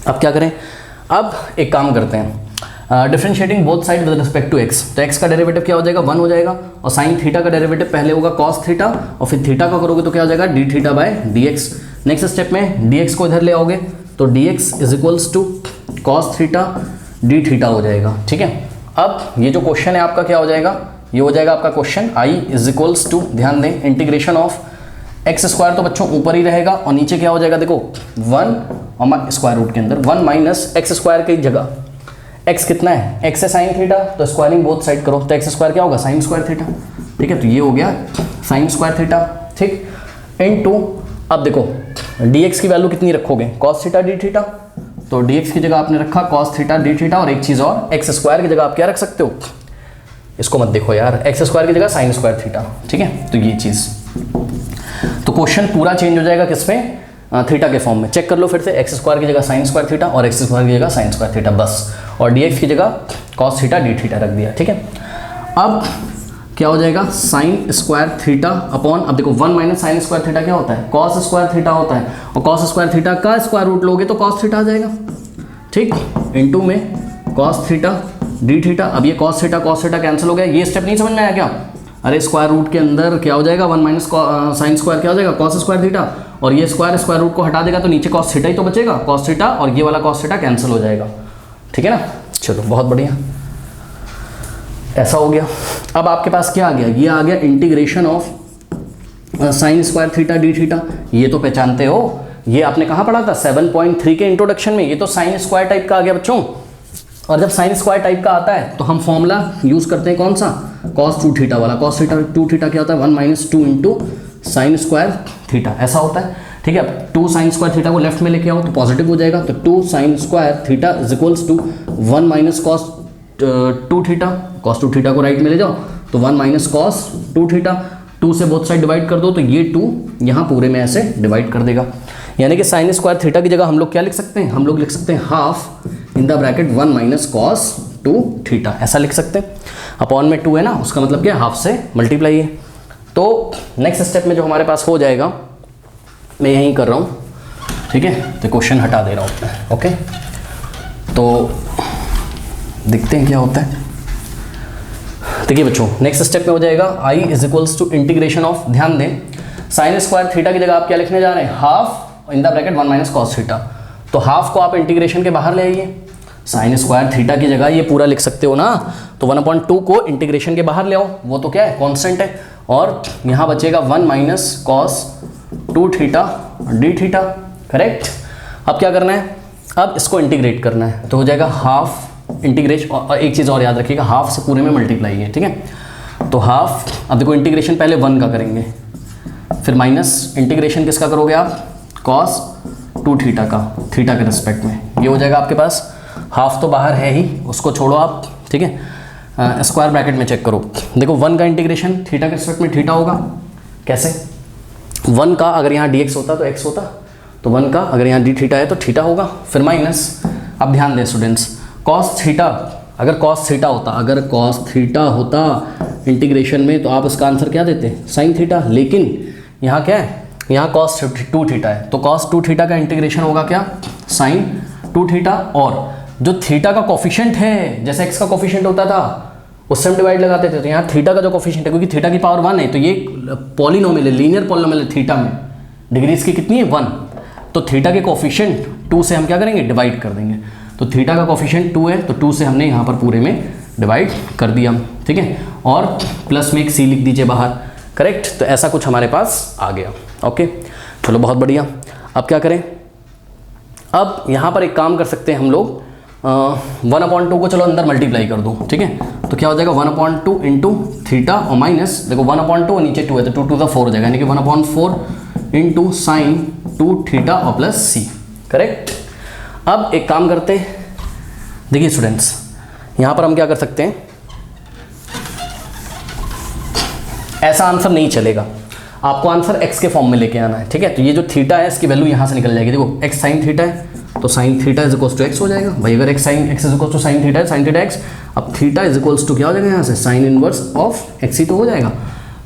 Speaker 1: अब क्या करें? अब एक काम करते हैं, differentiating both side with respect to x. तो एक्स का डेरिवेटिव क्या हो जाएगा? 1 हो जाएगा, और साइन थीटा का डेरिवेटिव पहले होगा कॉस थीटा, और फिर थीटा का करोगे तो क्या हो जाएगा? D theta by d x. Next step में डी एक्स को इधर ले आओगे, तो d x is equals to cos theta d theta हो जाएगा। ठीक है, अब ये जो क्वेश्चन है आपका क्या हो जाएगा? ये हो जाएगा आपका question I is equals to, ध्यान दें, इंटीग्रेशन ऑफ एक्स स्क्वायर तो बच्चों ऊपर ही रहेगा, और नीचे क्या हो जाएगा? देखो 1 और स्क्वायर रूट के अंदर 1 माइनस एक्स स्क्वायर की जगह एक्स कितना है? एक्स है साइन थीटा, तो स्क्वायरिंग बोथ साइड करो, तो एक्स स्क्वायर क्या होगा? Sine square theta. ठीक है, तो ये हो गया साइन स्क्वायर थीटा। ठीक, इनटू, अब देखो dx की वैल्यू कितनी रखोगे? cos theta d theta. तो dx की जगह आपने रखा cos थीटा डी थीटा, और एक चीज़ और, एक्स स्क्वायर की जगह आप क्या रख सकते हो? इसको मत देखो यार, एक्स स्क्वायर की जगह साइन स्क्वायर थीटा। ठीक है, तो ये चीज़, तो क्वेश्चन पूरा चेंज हो जाएगा किसमें? थीटा के फॉर्म में। चेक कर लो फिर से, एक्स स्क्वायर की जगह साइन स्क्वायर थीटा और एक्स स्क्वायर की जगह साइन स्क्वायर थीटा, बस, और dx की जगह cos थीटा डी थीटा रख दिया। ठीक है, अब क्या हो जाएगा? साइन स्क्वायर थीटा अपॉन, अब देखो 1 माइनस साइन स्क्वायर थीटा क्या होता है? कॉस स्क्वायर थीटा होता है, और कॉस स्क्वायर थीटा का स्क्वायर रूट लोगे तो कॉस थीटा आ जाएगा। ठीक, इनटू में कॉस थीटा डी थीटा। अब ये कॉस थीटा कैंसिल हो गया। ये स्टेप नहीं समझ में आया क्या? अरे स्क्वायर रूट के अंदर क्या हो जाएगा? 1 माइनस साइन स्क्वायर क्या हो जाएगा? कॉस स्क्वायर थीटा, और ये स्क्वायर रूट को हटा देगा तो नीचे कॉस थीटा ही तो बचेगा, कॉस थीटा, और ये वाला कॉस थीटा कैंसिल हो जाएगा। ठीक है ना, चलो बहुत बढ़िया, ऐसा हो गया। अब आपके पास क्या आ गया? ये आ गया integration of sine square theta d theta. ये तो पहचानते हो, ये आपने कहाँ पढ़ा था? 7.3 के इंट्रोडक्शन में। ये तो साइन स्क्वायर टाइप का आ गया बच्चों, और जब साइन स्क्वायर टाइप का आता है तो हम फॉर्मूला यूज करते हैं कौन सा? cos 2 थीटा वाला। cos 2 थीटा क्या होता है? 1 minus 2 into sine square theta, ऐसा होता है। ठीक है, अब 2 साइन स्क्वायर थीटा को लेफ्ट में लेके आओ तो पॉजिटिव हो जाएगा, तो 2 sine square theta is equals to 1 minus cos 2 theta. cos 2 theta को राइट में ले जाओ तो 1 माइनस cos 2 थीटा, 2 से बोथ साइड डिवाइड कर दो तो ये 2 यहाँ पूरे में ऐसे डिवाइड कर देगा। यानी कि साइन स्क्वायर थीटा की जगह हम लोग क्या लिख सकते हैं? हम लोग लिख सकते हैं half in the bracket 1 minus cos 2 theta, ऐसा लिख सकते हैं। अपॉन में 2 है ना, उसका मतलब क्या है? हाफ से मल्टीप्लाई है। तो नेक्स्ट स्टेप में जो हमारे पास हो जाएगा, मैं यहीं कर रहा हूँ। ठीक है, तो क्वेश्चन हटा दे रहा हूँ। ओके, तो देखते हैं क्या होता है। देखिए बच्चों, नेक्स्ट स्टेप में हो जाएगा I is equals to integration of, ध्यान दें, साइन स्क्वायर थीटा की जगह आप क्या लिखने जा रहे हैं? Half in the bracket 1 minus cos theta. तो हाफ को आप इंटीग्रेशन के बाहर ले आइए, साइन स्क्वायर थीटा की जगह ये पूरा लिख सकते हो ना, तो 1/2 को इंटीग्रेशन के बाहर ले आओ, वो तो क्या है? कांस्टेंट है, और यहाँ बचेगा 1 minus cos 2 theta d theta, correct. अब क्या करना है? अब इसको इंटीग्रेट करना है, तो हो जाएगा हाफ इंटीग्रेशन, और एक चीज़ और याद रखिएगा, हाफ से पूरे में मल्टीप्लाई है। ठीक है, तो हाफ, अब देखो इंटीग्रेशन पहले 1 का करेंगे, फिर माइनस इंटीग्रेशन किसका करोगे आप? cos 2 थीटा का, थीटा के रिस्पेक्ट में। ये हो जाएगा आपके पास, हाफ तो बाहर है ही, उसको छोड़ो आप। ठीक है, स्क्वायर ब्रैकेट में चेक करो, देखो 1 का इंटीग्रेशन थीटा के रिस्पेक्ट में थीटा होगा, कैसे? 1 का अगर यहाँ dx होता तो x होता, तो 1 का अगर यहाँ d थीटा है तो थीटा होगा, फिर माइनस। अब ध्यान दें स्टूडेंट्स, cos थीटा, अगर cos थीटा होता इंटीग्रेशन में तो आप इसका आंसर क्या देते, sin थीटा। लेकिन यहाँ क्या है, यहाँ cos 2 थीटा है, तो cos 2 थीटा का इंटीग्रेशन होगा क्या, sin 2 थीटा। और जो थीटा का कोफिशिएंट है, जैसे x का कोफिशिएंट होता था उससे हम डिवाइड लगाते थे, तो यहाँ थीटा का जो कोफिशिएंट है, क्योंकि थीटा की पावर 1 है तो ये पॉलिनोमियल है, लीनियर पॉलिनोमियल है थीटा में, डिग्री इसकी कितनी है 1, तो थीटा के कोफिशिएंट 2 से हम क्या करेंगे, डिवाइड कर देंगे। तो थीटा का कोफिशिएंट 2 है तो 2 से हमने यहाँ पर पूरे में डिवाइड कर दिया, ठीक है। और प्लस में एक सी लिख दीजिए बाहर, करेक्ट। तो ऐसा कुछ हमारे पास आ गया, ओके, चलो बहुत बढ़िया। अब क्या करें, अब यहाँ पर एक काम कर सकते हैं हम लोग, 1/2 को चलो अंदर मल्टीप्लाई कर दो, ठीक है। तो क्या हो जाएगा 1/2 इंटू थीटा और माइनस, देखो 1/2 और नीचे 2 है तो 2 to the 4 हो जाएगा, यानी कि 1/4 इंटू साइन 2 थीटा और प्लस सी, करेक्ट। अब एक काम करते हैं, देखिए स्टूडेंट्स, यहाँ पर हम क्या कर सकते हैं, ऐसा आंसर नहीं चलेगा, आपको आंसर x के फॉर्म में लेके आना है, ठीक है। तो ये जो थीटा है इसकी वैल्यू यहाँ से निकल जाएगी, देखो x साइन थीटा है तो sine theta is equals to x हो जाएगा भाई, अगर x is equals to sine theta है, साइन थीटा x, अब थीटा इज इक्वल्स टू क्या हो जाएगा यहाँ से, साइन इनवर्स ऑफ x ही तो हो जाएगा।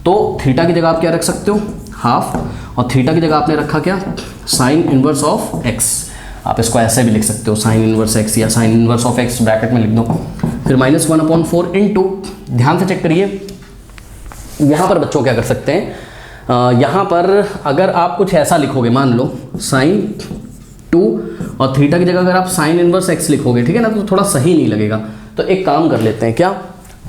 Speaker 1: तो थीटा की जगह आप क्या रख सकते हो, हाफ, और थीटा की जगह आपने रखा क्या, साइन इनवर्स ऑफ x। आप इसको ऐसे भी लिख सकते हो, साइन इनवर्स x या sign inverse of x bracket में लिख दो, फिर माइनस 1/4 इंटू, ध्यान से चेक करिए यहाँ पर बच्चों क्या कर सकते हैं, यहाँ पर अगर आप कुछ ऐसा लिखोगे, मान लो साइन 2 और थीटा की जगह अगर आप साइन इनवर्स x लिखोगे, ठीक है ना, तो थोड़ा सही नहीं लगेगा। तो एक काम कर लेते हैं, क्या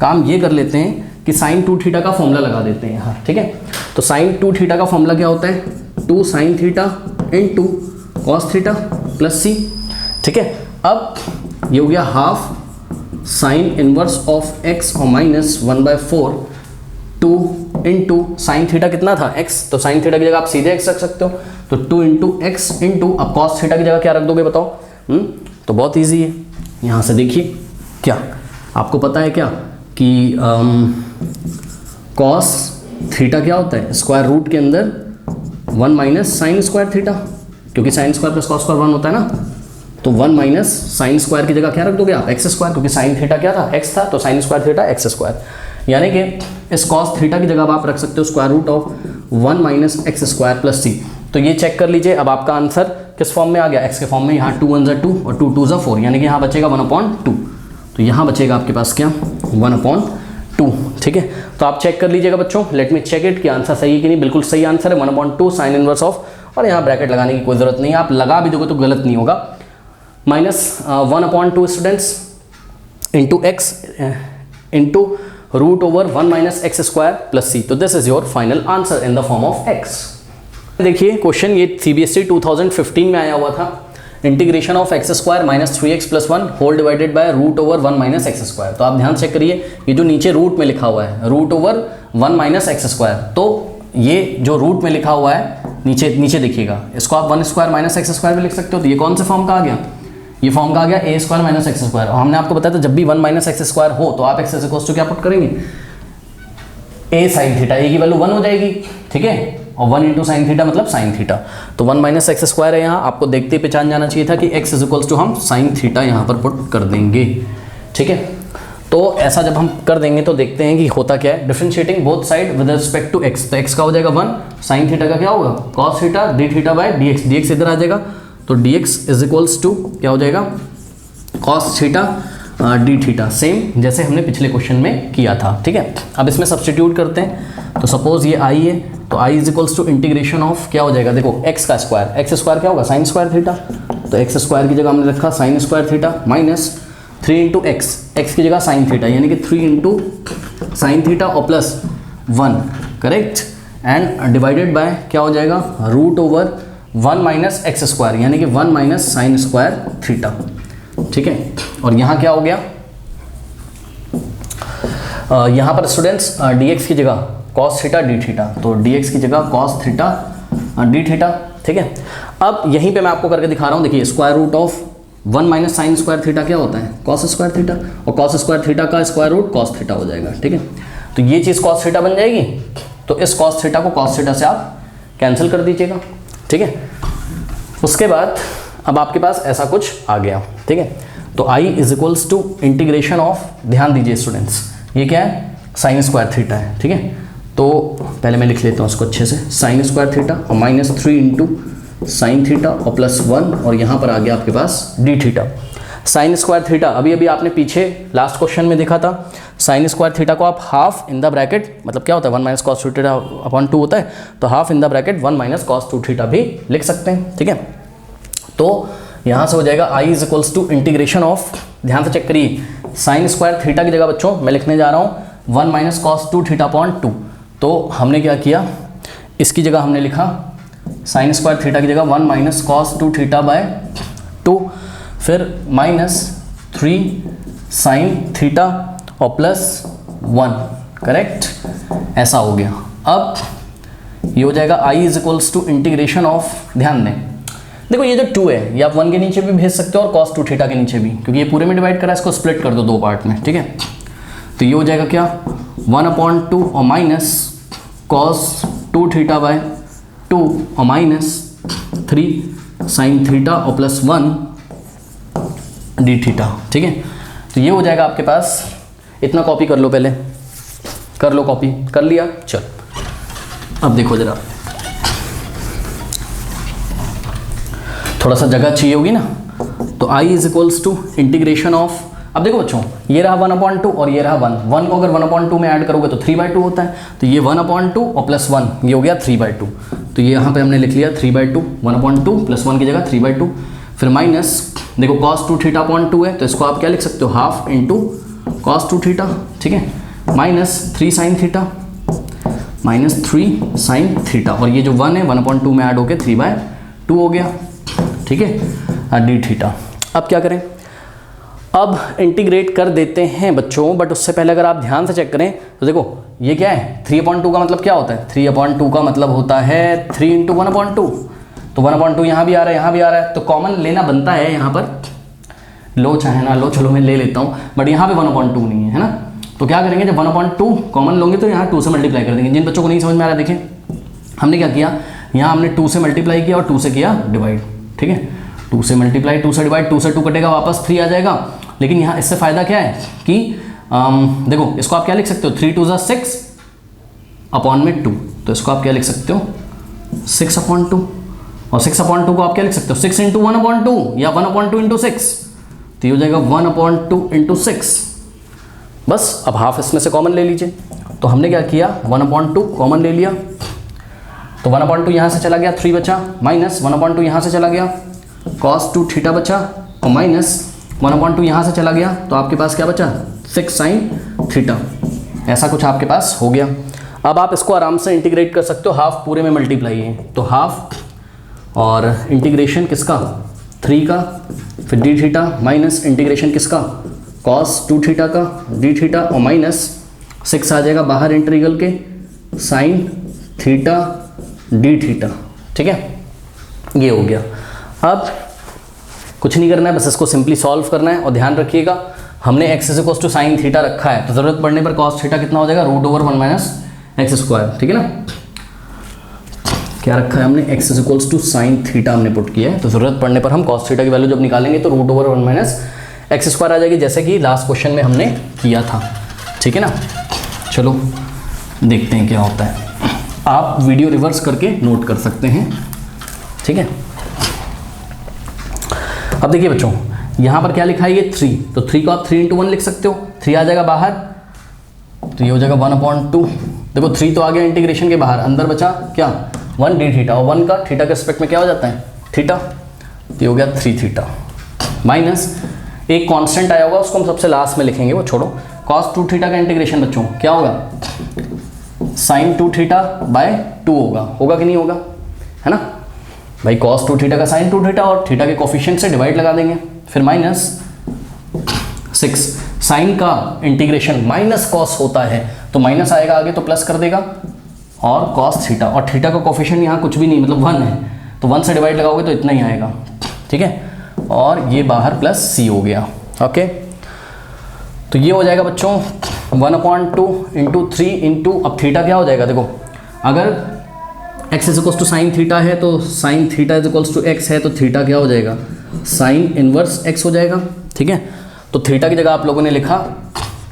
Speaker 1: काम ये कर लेते हैं कि साइन 2 थीटा का फॉर्मूला लगा देते हैं यहाँ, ठीक है। तो साइन 2 थीटा का फॉर्मूला क्या होता है, 2 sine theta into cos theta plus c, ठीक है। अब ये हो गया half sine inverse of x और माइनस 1/4 2 इंटू साइन थीटा कितना था x, तो साइन थीटा की जगह आप सीधे x रख सकते हो, तो 2 इंटू एक्स इंटू, अब कॉस थीटा की जगह क्या रख दोगे बताओ, तो बहुत इजी है, यहाँ से देखिए क्या आपको पता है क्या कि कॉस थीटा क्या होता है, स्क्वायर रूट के अंदर 1 माइनस साइन स्क्वायर थीटा, क्योंकि sine square plus cos square 1 होता है ना, तो 1 माइनस साइन स्क्वायर की जगह क्या रख दोगे आप, एक्स स्क्वायर, क्योंकि साइन थीटा क्या था, x था, तो sign square theta x square, यानी कि इस कॉस थीटा की जगह आप रख सकते हो square root of 1 minus x square plus c. तो ये चेक कर लीजिए, अब आपका आंसर किस फॉर्म में आ गया, x के फॉर्म में, यहाँ 2 1 2 और 2 2 4, यानी कि यहाँ बचेगा 1/2, तो यहाँ बचेगा आपके पास क्या 1/2, ठीक है। तो आप चेक कर लीजिएगा बच्चों, लेट मी चेक इट कि आंसर सही है कि नहीं, बिल्कुल सही आंसर है 1/2 साइन इनवर्स ऑफ, और यहाँ ब्रैकेट लगाने की कोई ज़रूरत नहीं है, आप लगा भी दोगे तो गलत नहीं होगा, minus 1/2 students into x into root over 1 minus x square plus c. तो this is your final answer in the form of x. देखिए क्वेश्चन ये CBSE 2015 में आया हुआ था, integration of x square minus 3x plus 1 whole divided by root over 1 minus x square. तो आप ध्यान चेक करिए, ये जो नीचे रूट में लिखा हुआ है root over 1 minus x square, तो ये जो रूट में लिखा हुआ है नीचे देखिएगा, इसको आप 1 स्क्वायर माइनस एक्स स्क्वायर भी लिख सकते हो, तो ये कौन से फॉर्म का आ गया, ये फॉर्म का आ गया ए स्क्वायर माइनस एक्स स्क्वायर। और हमने आपको बताया था जब भी 1 माइनस एक्स स्क्वायर हो तो आप एक्स इक्वल्स टू क्या पुट करेंगे, ए साइन थीटा, ए की वैल्यू 1 हो जाएगी, ठीक है, और 1 इंटू साइन थीटा मतलब साइन थीटा, तो 1 माइनस एक्स स्क्वायर है यहाँ, आपको देखते ही पहचान जाना चाहिए था कि एक्स इक्वल्स टू हम साइन थीटा यहाँ पर पुट कर देंगे, ठीक है। तो ऐसा जब हम कर देंगे तो देखते हैं कि होता क्या है, differentiating both side with respect to x, तो एक्स का हो जाएगा 1, साइन थीटा का क्या होगा cos theta d theta by d x, d x इधर आ जाएगा, तो d x is equals to क्या हो जाएगा cos theta d theta, same जैसे हमने पिछले क्वेश्चन में किया था, ठीक है। अब इसमें सब्सटीट्यूट करते हैं, तो सपोज ये आई है, तो I is equals to integration of क्या हो जाएगा, देखो एक्स का स्क्वायर, एक्स स्क्वायर क्या होगा साइन स्क्वायर थीटा, तो एक्स स्क्वायर की जगह हमने रखा sine square theta minus 3 into x, x की जगह साइन थीटा यानी कि 3 इंटू साइन थीटा और plus 1, correct, and divided by क्या हो जाएगा root over 1 minus x square यानी कि 1 माइनस साइन स्क्वायर थीटा, ठीक है। और यहाँ क्या हो गया, यहाँ पर स्टूडेंट्स dx की जगह cos थीटा डी थीटा, तो dx की जगह cos थीटा डी थीटा, ठीक है। अब यहीं पे मैं आपको करके दिखा रहा हूँ, देखिए square root of 1 minus sine square theta क्या होता है cos स्क्वायर थीटा, और cos स्क्वायर थीटा का स्क्वायर रूट cos थीटा हो जाएगा, ठीक है। तो ये चीज़ cos थीटा बन जाएगी, तो इस cos थीटा को cos थीटा से आप कैंसिल कर दीजिएगा, ठीक है। उसके बाद अब आपके पास ऐसा कुछ आ गया, ठीक है। तो i is equals to integration of, ध्यान दीजिए स्टूडेंट्स, ये क्या है, साइन स्क्वायर थीटा है, ठीक है। तो पहले मैं लिख लेता हूँ उसको अच्छे से, साइन स्क्वायर थीटा और -3 इंटू साइन थीटा और +1 और यहाँ पर आ गया आपके पास d theta. Sine square theta अभी अभी आपने पीछे लास्ट क्वेश्चन में देखा था, साइन स्क्वायर थीटा को आप हाफ इन द ब्रैकेट, मतलब क्या होता है 1 माइनस कॉस 2 थीटा अपॉन 2 होता है, तो half in the bracket 1 minus cos 2 theta भी लिख सकते हैं, ठीक है। तो यहाँ से हो जाएगा i is equals to integration of, ध्यान से चेक करिए, साइन स्क्वायर थीटा की जगह बच्चों मैं लिखने जा रहा हूँ 1 माइनस कॉस 2 थीटा अपॉन 2। तो हमने क्या किया, इसकी जगह हमने लिखा साइन स्क्वायर थीटा की जगह 1 माइनस कॉस 2 थीटा बाय 2, फिर -3 साइन थीटा और +1, करेक्ट, ऐसा हो गया। अब ये हो जाएगा i is equals to integration of, ध्यान दें, देखो ये जो 2 है ये आप 1 के नीचे भी भेज सकते हो और cos 2 थीटा के नीचे भी, क्योंकि ये पूरे में डिवाइड करा है, इसको स्प्लिट कर दो 2 पार्ट में, ठीक है। तो ये हो जाएगा क्या 1/2 और माइनस cos 2 थीटा बाय 2 और -3 साइन थीटा और +1 डी थीटा, ठीक है। तो ये हो जाएगा आपके पास, इतना कॉपी कर लो, पहले कर लो कॉपी, कर लिया, चल अब देखो जरा, थोड़ा सा जगह चाहिए होगी ना, तो i is equals to integration of, अब देखो बच्चों ये रहा 1/2 और ये रहा 1 को अगर 1/2 में ऐड करोगे तो 3/2 होता है, तो ये 1/2 और +1 ये हो गया 3/2, तो ये यहाँ पे हमने लिख लिया 3/2, 1/2 +1 की जगह 3/2, फिर माइनस देखो cos 2 थीटा अपॉन 2 है, तो इसको आप क्या लिख सकते हो, हाफ इंटू cos 2 थीटा, ठीक है, -3 साइन थीटा, -3 साइन थीटा, और ये जो 1 है 1/2 में ऐड होके 3/2 हो गया, ठीक है, डी थीटा। अब क्या करें, अब इंटीग्रेट कर देते हैं बच्चों, बट उससे पहले अगर आप ध्यान से चेक करें तो देखो ये क्या है, 3/2 का मतलब क्या होता है, 3/2 का मतलब होता है 3 इंटू 1/2, तो 1/2 यहाँ भी आ रहा है, यहाँ भी आ रहा है, तो कॉमन लेना बनता है, यहाँ पर लो चाहे ना लो, चलो मैं ले लेता हूँ, बट यहाँ पे 1/2 नहीं है ना, तो क्या करेंगे, जब 1/2 कॉमन लोगे तो यहाँ 2 से मल्टीप्लाई कर देंगे। जिन बच्चों को नहीं समझ में आ रहा है देखें, हमने क्या किया, यहाँ हमने 2 से मल्टीप्लाई किया और 2 से किया डिवाइड, ठीक है, 2 से मल्टीप्लाई, 2 से डिवाइड, 2 से 2 कटेगा, वापस 3 आ जाएगा। लेकिन यहाँ इससे फ़ायदा क्या है कि देखो इसको आप क्या लिख सकते हो, 3 2 6 अपॉन में 2, तो इसको आप क्या लिख सकते हो 6/2, और 6/2 को आप क्या लिख सकते हो 6 इंटू 1/2 या 1/2 इंटू 6, तो ये हो जाएगा 1/2 इंटू 6। बस अब हाफ इसमें से कॉमन ले लीजिए, तो हमने क्या किया 1/2 कॉमन ले लिया, तो 1/2 यहाँ से चला गया, 3 बचा, माइनस 1/2 यहाँ से चला गया, cos 2 थीटा बचा, और माइनस 1/2 यहाँ से चला गया, तो आपके पास क्या बचा 6 साइन थीटा, ऐसा कुछ आपके पास हो गया। अब आप इसको आराम से इंटीग्रेट कर सकते हो, हाफ पूरे में मल्टीप्लाई है, तो हाफ और इंटीग्रेशन किसका 3 का, फिर डी थीटा, माइनस इंटीग्रेशन किसका cos 2 थीटा का डी थीटा, और माइनस 6 आ जाएगा बाहर इंटीग्रल के, साइन थीटा डी थीटा, ठीक है, ये हो गया। अब कुछ नहीं करना है, बस इसको सिंपली सॉल्व करना है, और ध्यान रखिएगा हमने x is equals to sine theta रखा है, तो ज़रूरत पड़ने पर cos थीटा कितना हो जाएगा, √1 माइनस एक्स स्क्वायर, ठीक है ना, क्या रखा है हमने, x is equals to sine theta हमने पुट किया है, तो ज़रूरत पड़ने पर हम cos थीटा की वैल्यू जब निकालेंगे तो √1 माइनस एक्स स्क्वायर आ जाएगी, जैसे कि लास्ट क्वेश्चन में हमने किया था, ठीक है ना। चलो देखते हैं क्या होता है, आप वीडियो रिवर्स करके नोट कर सकते हैं, ठीक है। अब देखिए बच्चों यहाँ पर क्या लिखा है, ये 3, तो 3 को आप 3 इंटू 1 लिख सकते हो, 3 आ जाएगा बाहर, तो ये हो जाएगा 1/2, देखो 3 तो आ गया इंटीग्रेशन के बाहर, अंदर बचा क्या 1 डी थीटा, और 1 का थीटा के रिस्पेक्ट में क्या हो जाता है थीटा, तो ये हो गया 3 थीटा, माइनस एक कांस्टेंट आया होगा उसको हम सबसे लास्ट में लिखेंगे, वो छोड़ो, cos 2 थीटा का इंटीग्रेशन बच्चों क्या होगा साइन 2 थीटा बाय 2 होगा कि नहीं होगा, है ना भाई, cos 2 थीटा का साइन 2 थीटा और थीटा के कोफिशिएंट से डिवाइड लगा देंगे, फिर माइनस 6 साइन का इंटीग्रेशन माइनस कॉस होता है, तो माइनस आएगा आगे तो प्लस कर देगा, और cos थीटा, और थीटा का कोफिशिएंट यहाँ कुछ भी नहीं मतलब 1 है, तो 1 से डिवाइड लगाओगे तो इतना ही आएगा, ठीक है, और ये बाहर प्लस c हो गया, ओके। तो ये हो जाएगा बच्चों 1/2 इंटू 3 इंटू, अब थीटा क्या हो जाएगा, देखो अगर x is equals to sine theta है तो sine theta is equals to x है, तो थीटा क्या हो जाएगा, साइन इनवर्स एक्स हो जाएगा। ठीक है, तो थीटा की जगह आप लोगों ने लिखा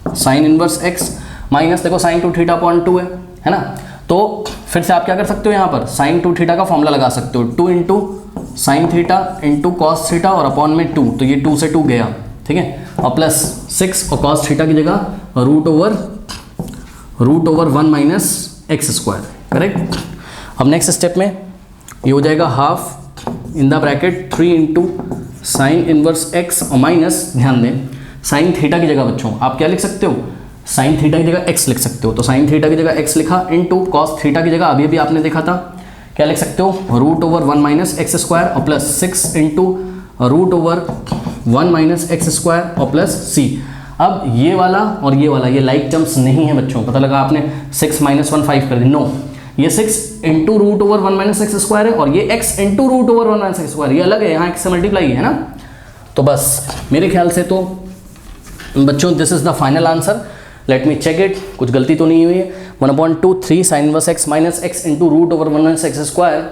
Speaker 1: साइन इनवर्स एक्स, माइनस देखो sign to theta upon two है ना। तो फिर से आप क्या कर सकते हो, यहाँ पर साइन टू थीटा का फॉर्मूला लगा सकते हो, 2 into sine theta into cos theta और अपॉन में 2, तो ये 2 से 2 गया। ठीक है, और प्लस 6 और कॉस थीटा की जगह root over 1 minus x square. Correct. अब नेक्स्ट स्टेप में ये हो जाएगा half in the bracket 3 into sine inverse x और माइनस, ध्यान दें साइन थीटा की जगह बच्चों आप क्या लिख सकते हो, साइन थीटा की जगह एक्स लिख सकते हो, तो साइन थीटा की जगह एक्स लिखा इंटू कॉस थीटा की जगह अभी अभी आपने देखा था क्या लिख सकते हो, root over 1 minus x square और plus 6 into root over 1 minus x square और प्लस सी। अब ये वाला और ये लाइक टर्म्स नहीं है बच्चों, पता लगा आपने 6 माइनस 1 5 कर दी, नो, ये 6 into root over 1 minus x square है और ये x into root over 1 minus x square, ये अलग है, यहाँ x से मल्टीप्लाई है ना। तो बस मेरे ख्याल से तो बच्चों this is the final answer, let me check it, कुछ गलती तो नहीं हुई है। 1/2 sine inverse x minus x into root over 1 minus x square,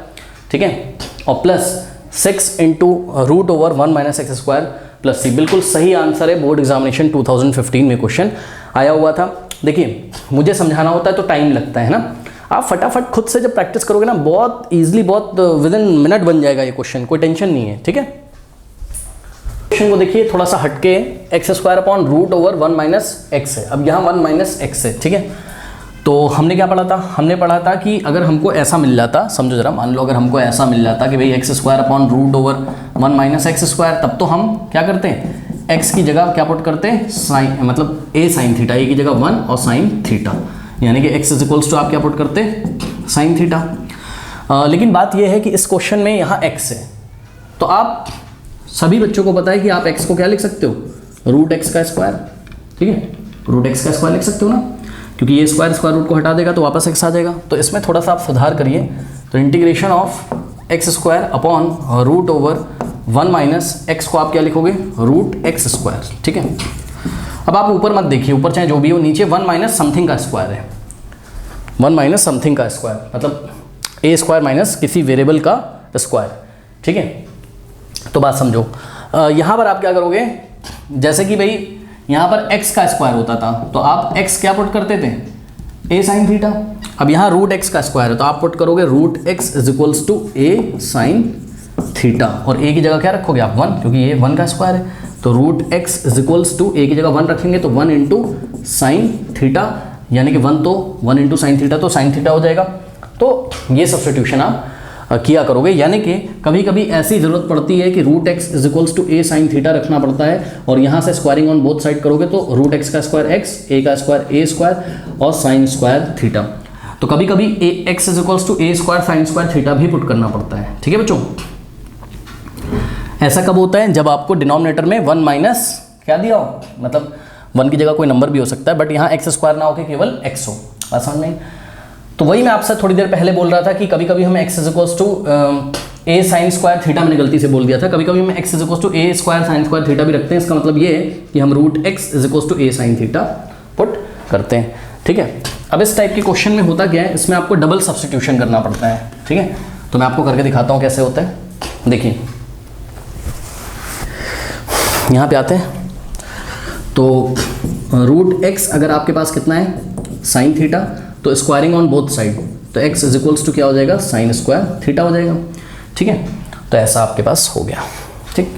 Speaker 1: ठीक है, और plus 6 into root over 1 minus x square plus c, बिल्कुल सही आंसर है। बोर्ड एग्जामिनेशन 2015 में क्वेश्चन आया हुआ था। देखिए मुझे समझाना होता है तो टाइम लगता है ना, आप फटाफट खुद से जब प्रैक्टिस करोगे ना बहुत ईजिली, बहुत विद इन मिनट बन जाएगा ये क्वेश्चन, कोई टेंशन नहीं है। ठीक है, क्वेश्चन को देखिए थोड़ा सा हटके, x square upon root over 1 minus x है, अब यहाँ 1 माइनस एक्स है। ठीक है, तो हमने क्या पढ़ा था, हमने पढ़ा था कि अगर हमको ऐसा मिल जाता, समझो जरा, मान लो अगर हमको ऐसा मिल जाता कि भाई x square upon root over 1 minus x square, तब तो हम क्या करते हैं, एक्स की जगह क्या पुट करते हैं, साइन, मतलब ए साइन थीटा, ए की जगह 1 और साइन थीटा, यानी कि x इज इक्वल्स टू आप क्या पुट करते हैं, साइन थीटा। लेकिन बात यह है कि इस क्वेश्चन में यहाँ x है, तो आप सभी बच्चों को पता है कि आप x को क्या लिख सकते हो, रूट एक्स का स्क्वायर। ठीक है, रूट एक्स का स्क्वायर लिख सकते हो ना, क्योंकि ये स्क्वायर रूट को हटा देगा तो वापस x आ जाएगा। तो इसमें थोड़ा सा आप सुधार करिए, तो integration of x square upon root over 1 minus x को आप क्या लिखोगे, रूट एक्स स्क्वायर। ठीक है, अब आप ऊपर मत देखिए, ऊपर चाहे जो भी हो, नीचे 1 माइनस समथिंग का स्क्वायर है, 1 माइनस समथिंग का स्क्वायर मतलब ए स्क्वायर माइनस किसी वेरिएबल का स्क्वायर। ठीक है, तो बात समझो, यहाँ पर आप क्या करोगे, जैसे कि भाई यहाँ पर x का स्क्वायर होता था तो आप x क्या पुट करते थे, a साइन थीटा। अब यहाँ रूट x का स्क्वायर है तो आप पुट करोगे root x is equals to a sine theta, और a की जगह क्या रखोगे आप 1, क्योंकि ये 1 का स्क्वायर है, तो root x is equals to a की जगह 1 रखेंगे तो 1 इंटू साइन थीटा, यानी कि 1 तो 1 इंटू साइन थीटा तो साइन थीटा हो जाएगा। तो ये सब्स्टिट्यूशन आप किया करोगे, यानी कि कभी कभी ऐसी ज़रूरत पड़ती है कि root x is equals to a sine theta रखना पड़ता है, और यहाँ से स्क्वायरिंग ऑन बोथ साइड करोगे तो रूट एक्स का स्क्वायर एक्स, ए का स्क्वायर ए स्क्वायर और साइन स्क्वायर थीटा। तो कभी कभी x is equals to a square sine square theta भी पुट करना पड़ता है। ठीक है बच्चों, ऐसा कब होता है, जब आपको डिनोमिनेटर में 1 माइनस क्या दिया हो, मतलब 1 की जगह कोई नंबर भी हो सकता है, बट यहाँ एक्स स्क्वायर ना होकर केवल एक्स हो, बात समझ में। तो वही मैं आपसे थोड़ी देर पहले बोल रहा था कि कभी कभी हमें x is equals to a sine square theta, मैंने गलती से बोल दिया था, कभी कभी हम x is equals to a square sine square theta भी रखते हैं। इसका मतलब ये है कि हम root x is equals to a sine theta put करते हैं। ठीक है, अब इस टाइप के क्वेश्चन में होता क्या है, इसमें आपको डबल सब्स्टिट्यूशन करना पड़ता है। ठीक है, तो मैं आपको करके दिखाता हूँ कैसे होता है। देखिए यहाँ पे आते हैं, तो रूट एक्स अगर आपके पास कितना है, साइन थीटा, तो स्क्वायरिंग ऑन बोथ साइड, तो x इज इक्वल्स टू क्या हो जाएगा, साइन स्क्वायर थीटा हो जाएगा। ठीक है, तो ऐसा आपके पास हो गया। ठीक,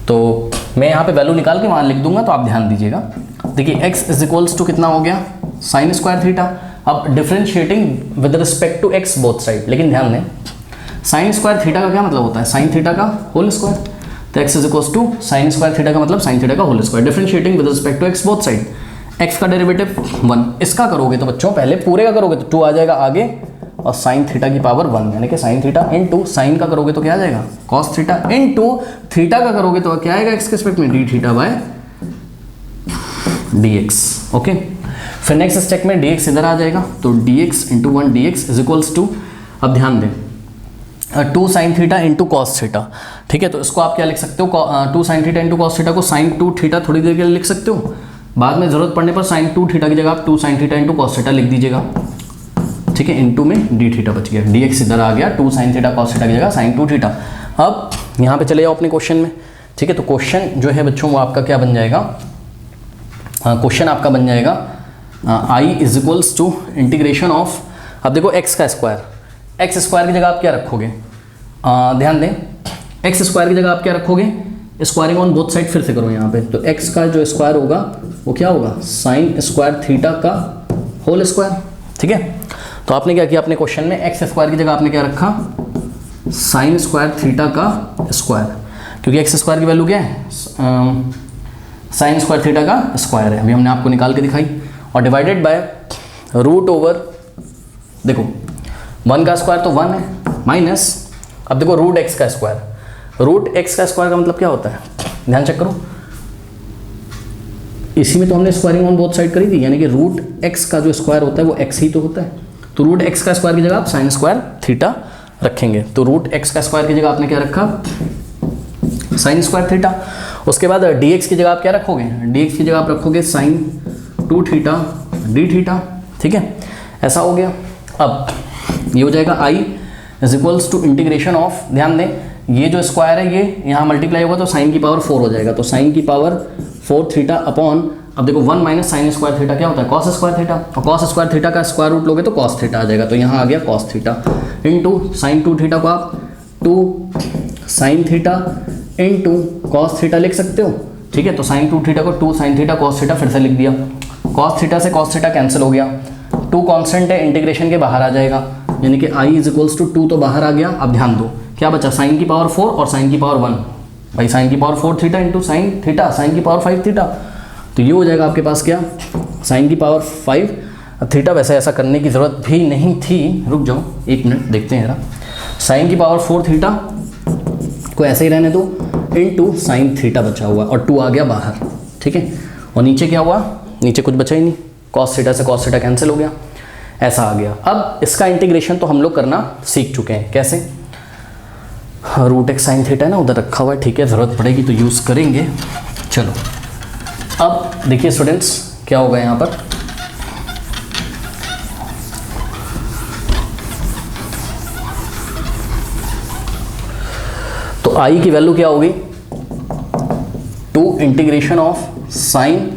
Speaker 1: तो मैं यहाँ पे वैल्यू निकाल के वहाँ लिख दूंगा, तो आप ध्यान दीजिएगा। देखिए x इज इक्वल्स टू कितना हो गया, साइन स्क्वायर थीटा। अब differentiating with respect to x both side, लेकिन ध्यान दें साइन स्क्वायर थीटा का क्या मतलब होता है, साइन थीटा का होल स्क्वायर, तो x is equals to sine square theta का मतलब साइन थीटा का whole square, differentiating with respect to x both side, x का डेरिवेटिव 1, इसका करोगे तो बच्चों पहले पूरे का करोगे तो 2 आ जाएगा आगे, और साइन थीटा की पावर 1, यानी कि साइन थीटा इंटू साइन का करोगे तो क्या आ जाएगा, कॉस थीटा इंटू थीटा का करोगे तो क्या आएगा x के रिस्पेक्ट में, d theta by dx। Okay, फिर नेक्स्ट स्टेप में dx इधर आ जाएगा, तो dx इंटू 1 dx इज इक्वल्स टू, अब ध्यान दें 2 sine theta into cos theta. ठीक है, तो इसको आप क्या लिख सकते हो, 2 sine theta into cos theta को साइन 2 थीटा थोड़ी देर के लिए लिख सकते हो, बाद में जरूरत पड़ने पर साइन 2 थीटा की जगह आप 2 sine theta into cos theta लिख दीजिएगा। ठीक है, इनटू में डी थीटा बच गया, डी एक्स इधर आ गया, 2 sin थीटा कॉस थीटा की जगह sin 2 थीटा। अब यहाँ पे चले जाओ अपने क्वेश्चन में, ठीक है। तो क्वेश्चन जो है बच्चों वो आपका क्या बन जाएगा, क्वेश्चन आपका बन जाएगा I is equals to integration of, अब देखो एक्स का स्क्वायर, एक्स स्क्वायर की जगह आप क्या रखोगे, ध्यान दें, एक्स स्क्वायर की जगह आप क्या रखोगे, स्क्वायरिंग ऑन बोथ साइड फिर से करो यहाँ पे, तो एक्स का जो स्क्वायर होगा वो क्या होगा, साइन स्क्वायर थीटा का होल स्क्वायर, ठीक है। तो आपने क्या किया अपने क्वेश्चन में, एक्स स्क्वायर की जगह आपने क्या रखा, साइन स्क्वायर थीटा का स्क्वायर, क्योंकि एक्स स्क्वायर की वैल्यू क्या है, साइन स्क्वायर थीटा का स्क्वायर है, अभी हमने आपको निकाल के दिखाई, और डिवाइडेड बाय रूट ओवर, देखो 1 का स्क्वायर तो 1 है, माइनस, अब देखो रूट एक्स का स्क्वायर, रूट एक्स का स्क्वायर का मतलब क्या होता है, ध्यान चेक करो, इसी में तो हमने स्क्वायरिंग ऑन बोथ साइड करी थी, यानी कि रूट एक्स का जो स्क्वायर होता है वो एक्स ही तो होता है, तो रूट एक्स का स्क्वायर की जगह आप साइन स्क्वायर थीटा रखेंगे, तो रूट एक्स का स्क्वायर की जगह आपने क्या रखा, साइन स्क्वायर थीटा। उसके बाद डी एक्स की जगह आप क्या रखोगे, डी एक्स की जगह आप रखोगे साइन 2 थीटा डी थीटा, ठीक है, ऐसा हो गया। अब ये हो जाएगा I is equals to integration of, ध्यान दें ये जो स्क्वायर है ये यहाँ मल्टीप्लाई होगा तो साइन की पावर 4 हो जाएगा, तो साइन की पावर 4 थीटा अपॉन, अब देखो 1 माइनस साइन स्क्वायर थीटा क्या होता है, कॉस स्क्वायर थीटा, और कॉस स्क्वायर थीटा का स्क्वायर रूट लोगे तो कॉस थीटा आ जाएगा, तो यहाँ आ गया cos theta into sign 2 theta को आप 2 sine theta into cos theta लिख सकते हो, ठीक है। तो साइन 2 थीटा को 2 साइन थीटा कॉस थीटा फिर से लिख दिया, कॉस थीटा से कॉस थीटा कैंसिल हो गया, 2 कॉन्स्टेंट है, इंटीग्रेशन के बाहर आ जाएगा, यानी कि आई इज इक्वल्स टू 2 तो बाहर आ गया। अब ध्यान दो क्या बचा, साइन की पावर 4 और साइन की पावर 1, भाई साइन की power 4 theta into sine theta, sine की पावर 5 थीटा, तो ये हो जाएगा आपके पास क्या, साइन की पावर 5 थीटा। वैसे ऐसा करने की ज़रूरत भी नहीं थी, रुक जाओ 1 मिनट देखते हैं जरा, साइन की पावर 4 थीटा को ऐसे ही रहने दो इंटू साइन थीटा बचा हुआ और 2 आ गया बाहर, ठीक है, और नीचे क्या हुआ, नीचे कुछ बचा ही नहीं, कॉस थीटा से कॉस थीटा कैंसिल हो गया, ऐसा आ गया। अब इसका इंटीग्रेशन तो हम लोग करना सीख चुके हैं, कैसे, रूट एक्स साइन थीटा है ना उधर रखा हुआ है, ठीक है, ज़रूरत पड़ेगी तो यूज़ करेंगे। चलो अब देखिए स्टूडेंट्स क्या होगा यहाँ पर, तो आई की वैल्यू क्या होगी, 2 इंटीग्रेशन ऑफ साइन,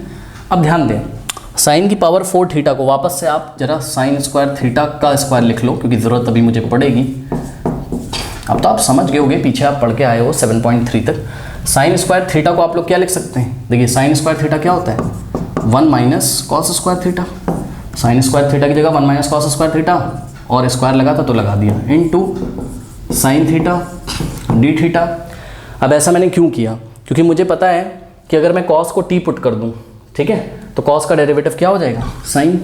Speaker 1: अब ध्यान दें साइन की पावर 4 थीटा को वापस से आप जरा साइन स्क्वायर थीटा का स्क्वायर लिख लो, क्योंकि ज़रूरत अभी मुझे पड़ेगी। अब तो आप समझ गए होगे, पीछे आप पढ़ के आए हो 7.3 तक। साइन स्क्वायर थीटा को आप लोग क्या लिख सकते हैं, देखिए साइन स्क्वायर थीटा क्या होता है, 1 minus cos square theta, sine square theta की जगह 1 माइनस कॉस स्क्वायर थीटा, और स्क्वायर लगा था तो लगा दिया, into sine theta d theta. अब ऐसा मैंने क्यों किया, क्योंकि मुझे पता है कि अगर मैं कॉस को टी पुट कर दूँ, ठीक है, तो कॉस का डेरिवेटिव क्या हो जाएगा, साइन,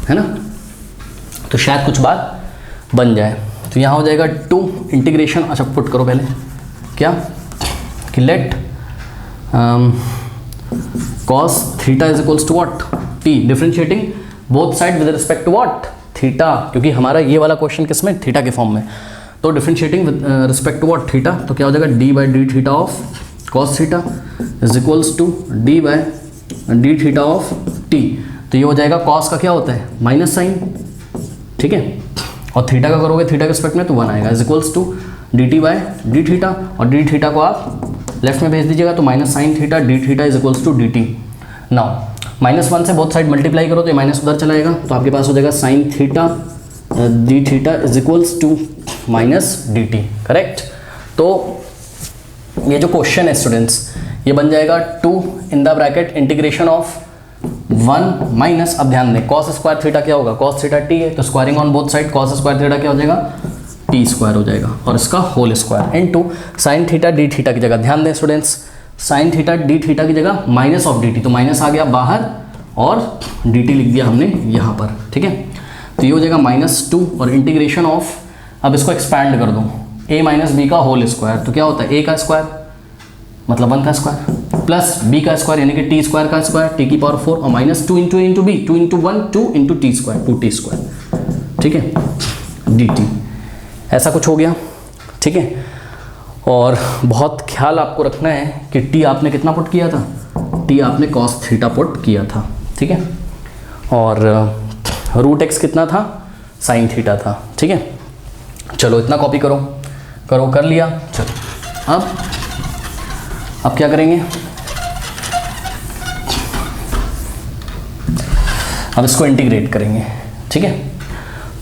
Speaker 1: है ना, तो शायद कुछ बात बन जाए। तो यहाँ हो जाएगा 2 इंटीग्रेशन, अच्छा पुट करो पहले क्या, कि let cos theta is equals to what, t, differentiating both side with respect to what, theta, क्योंकि हमारा ये वाला क्वेश्चन किस में, थीटा के फॉर्म में, तो differentiating with respect to what, theta, तो क्या हो जाएगा d by d theta of cos theta is equals to d by d theta of t. तो ये हो जाएगा कॉस का क्या होता है, माइनस साइन, ठीक है, और थीटा का करोगे थीटा के रिस्पेक्ट में तो 1 आएगा, is equals to d t by d theta, और डी थीटा को आप लेफ्ट में भेज दीजिएगा तो minus sine theta d theta is equals to d t. Now -1 से बोथ साइड मल्टीप्लाई करो तो ये माइनस उधर चला जाएगा, तो आपके पास हो जाएगा sine theta d theta is equals to minus d t, correct. तो ये जो क्वेश्चन है स्टूडेंट्स, ये बन जाएगा 2 इन the bracket integration of 1 minus, अब ध्यान दें कॉस स्क्वायर थीटा क्या होगा, कॉस थीटा टी है, तो squaring on both side cos square theta क्या हो जाएगा, टी स्क्वायर हो जाएगा, और इसका whole square into sine theta d theta की जगह, ध्यान दें students, sine theta d theta की जगह माइनस ऑफ डी टी, तो माइनस आ गया बाहर और डी टी लिख दिया हमने यहाँ पर, ठीक है। तो ये हो जाएगा -2 और इंटीग्रेशन ऑफ, अब इसको एक्सपैंड कर दो, a माइनस बी का होल स्क्वायर, तो क्या होता है a का स्क्वायर मतलब 1 का स्क्वायर प्लस b का स्क्वायर यानी कि t स्क्वायर का स्क्वायर, t की पावर 4, और -2 into b, 2 into 1 2 into T square 2t square, ठीक है, dt, ऐसा कुछ हो गया, ठीक है। और बहुत ख्याल आपको रखना है कि t आपने कितना पुट किया था, t आपने cos थीटा पुट किया था, ठीक है, और रूट एक्स कितना था, साइन थीटा था, ठीक है। चलो इतना कॉपी करो, कर लिया। चलो अब क्या करेंगे, अब इसको इंटीग्रेट करेंगे, ठीक है।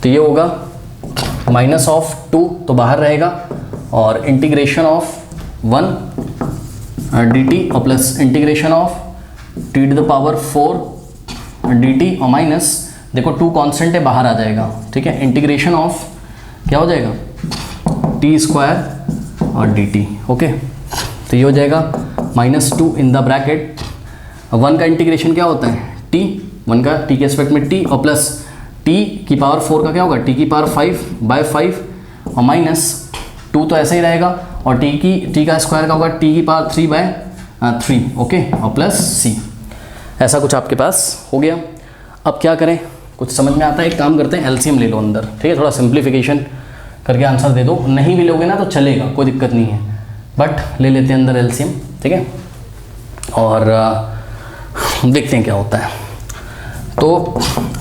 Speaker 1: तो ये होगा माइनस ऑफ 2 तो बाहर रहेगा, और इंटीग्रेशन ऑफ 1 dt और plus integration of t to the power 4 dt और माइनस, देखो 2 कांस्टेंट है बाहर आ जाएगा, ठीक है। इंटीग्रेशन ऑफ क्या हो जाएगा t स्क्वायर और dt, ओके। तो ये हो जाएगा -2 इन द ब्रैकेट, 1 का इंटीग्रेशन क्या होता है t, 1 का t के एस्पेक्ट में t और प्लस t की पावर 4 का क्या होगा t की पावर 5/5 और माइनस 2 तो ऐसा ही रहेगा, और t का स्क्वायर का होगा t की पावर 3/3, ओके, और प्लस c। ऐसा कुछ आपके पास हो गया। अब क्या करें, कुछ समझ में आता है, एक काम करते हैं एलसीएम ले लो अंदर, ठीक है। थोड़ा सिंप्लीफिकेशन करके आंसर दे दो, नहीं भी लोगे ना तो चलेगा, कोई दिक्कत नहीं है, बट ले लेते हैं अंदर एलसीएम, ठीक है, और देखते हैं क्या होता है। तो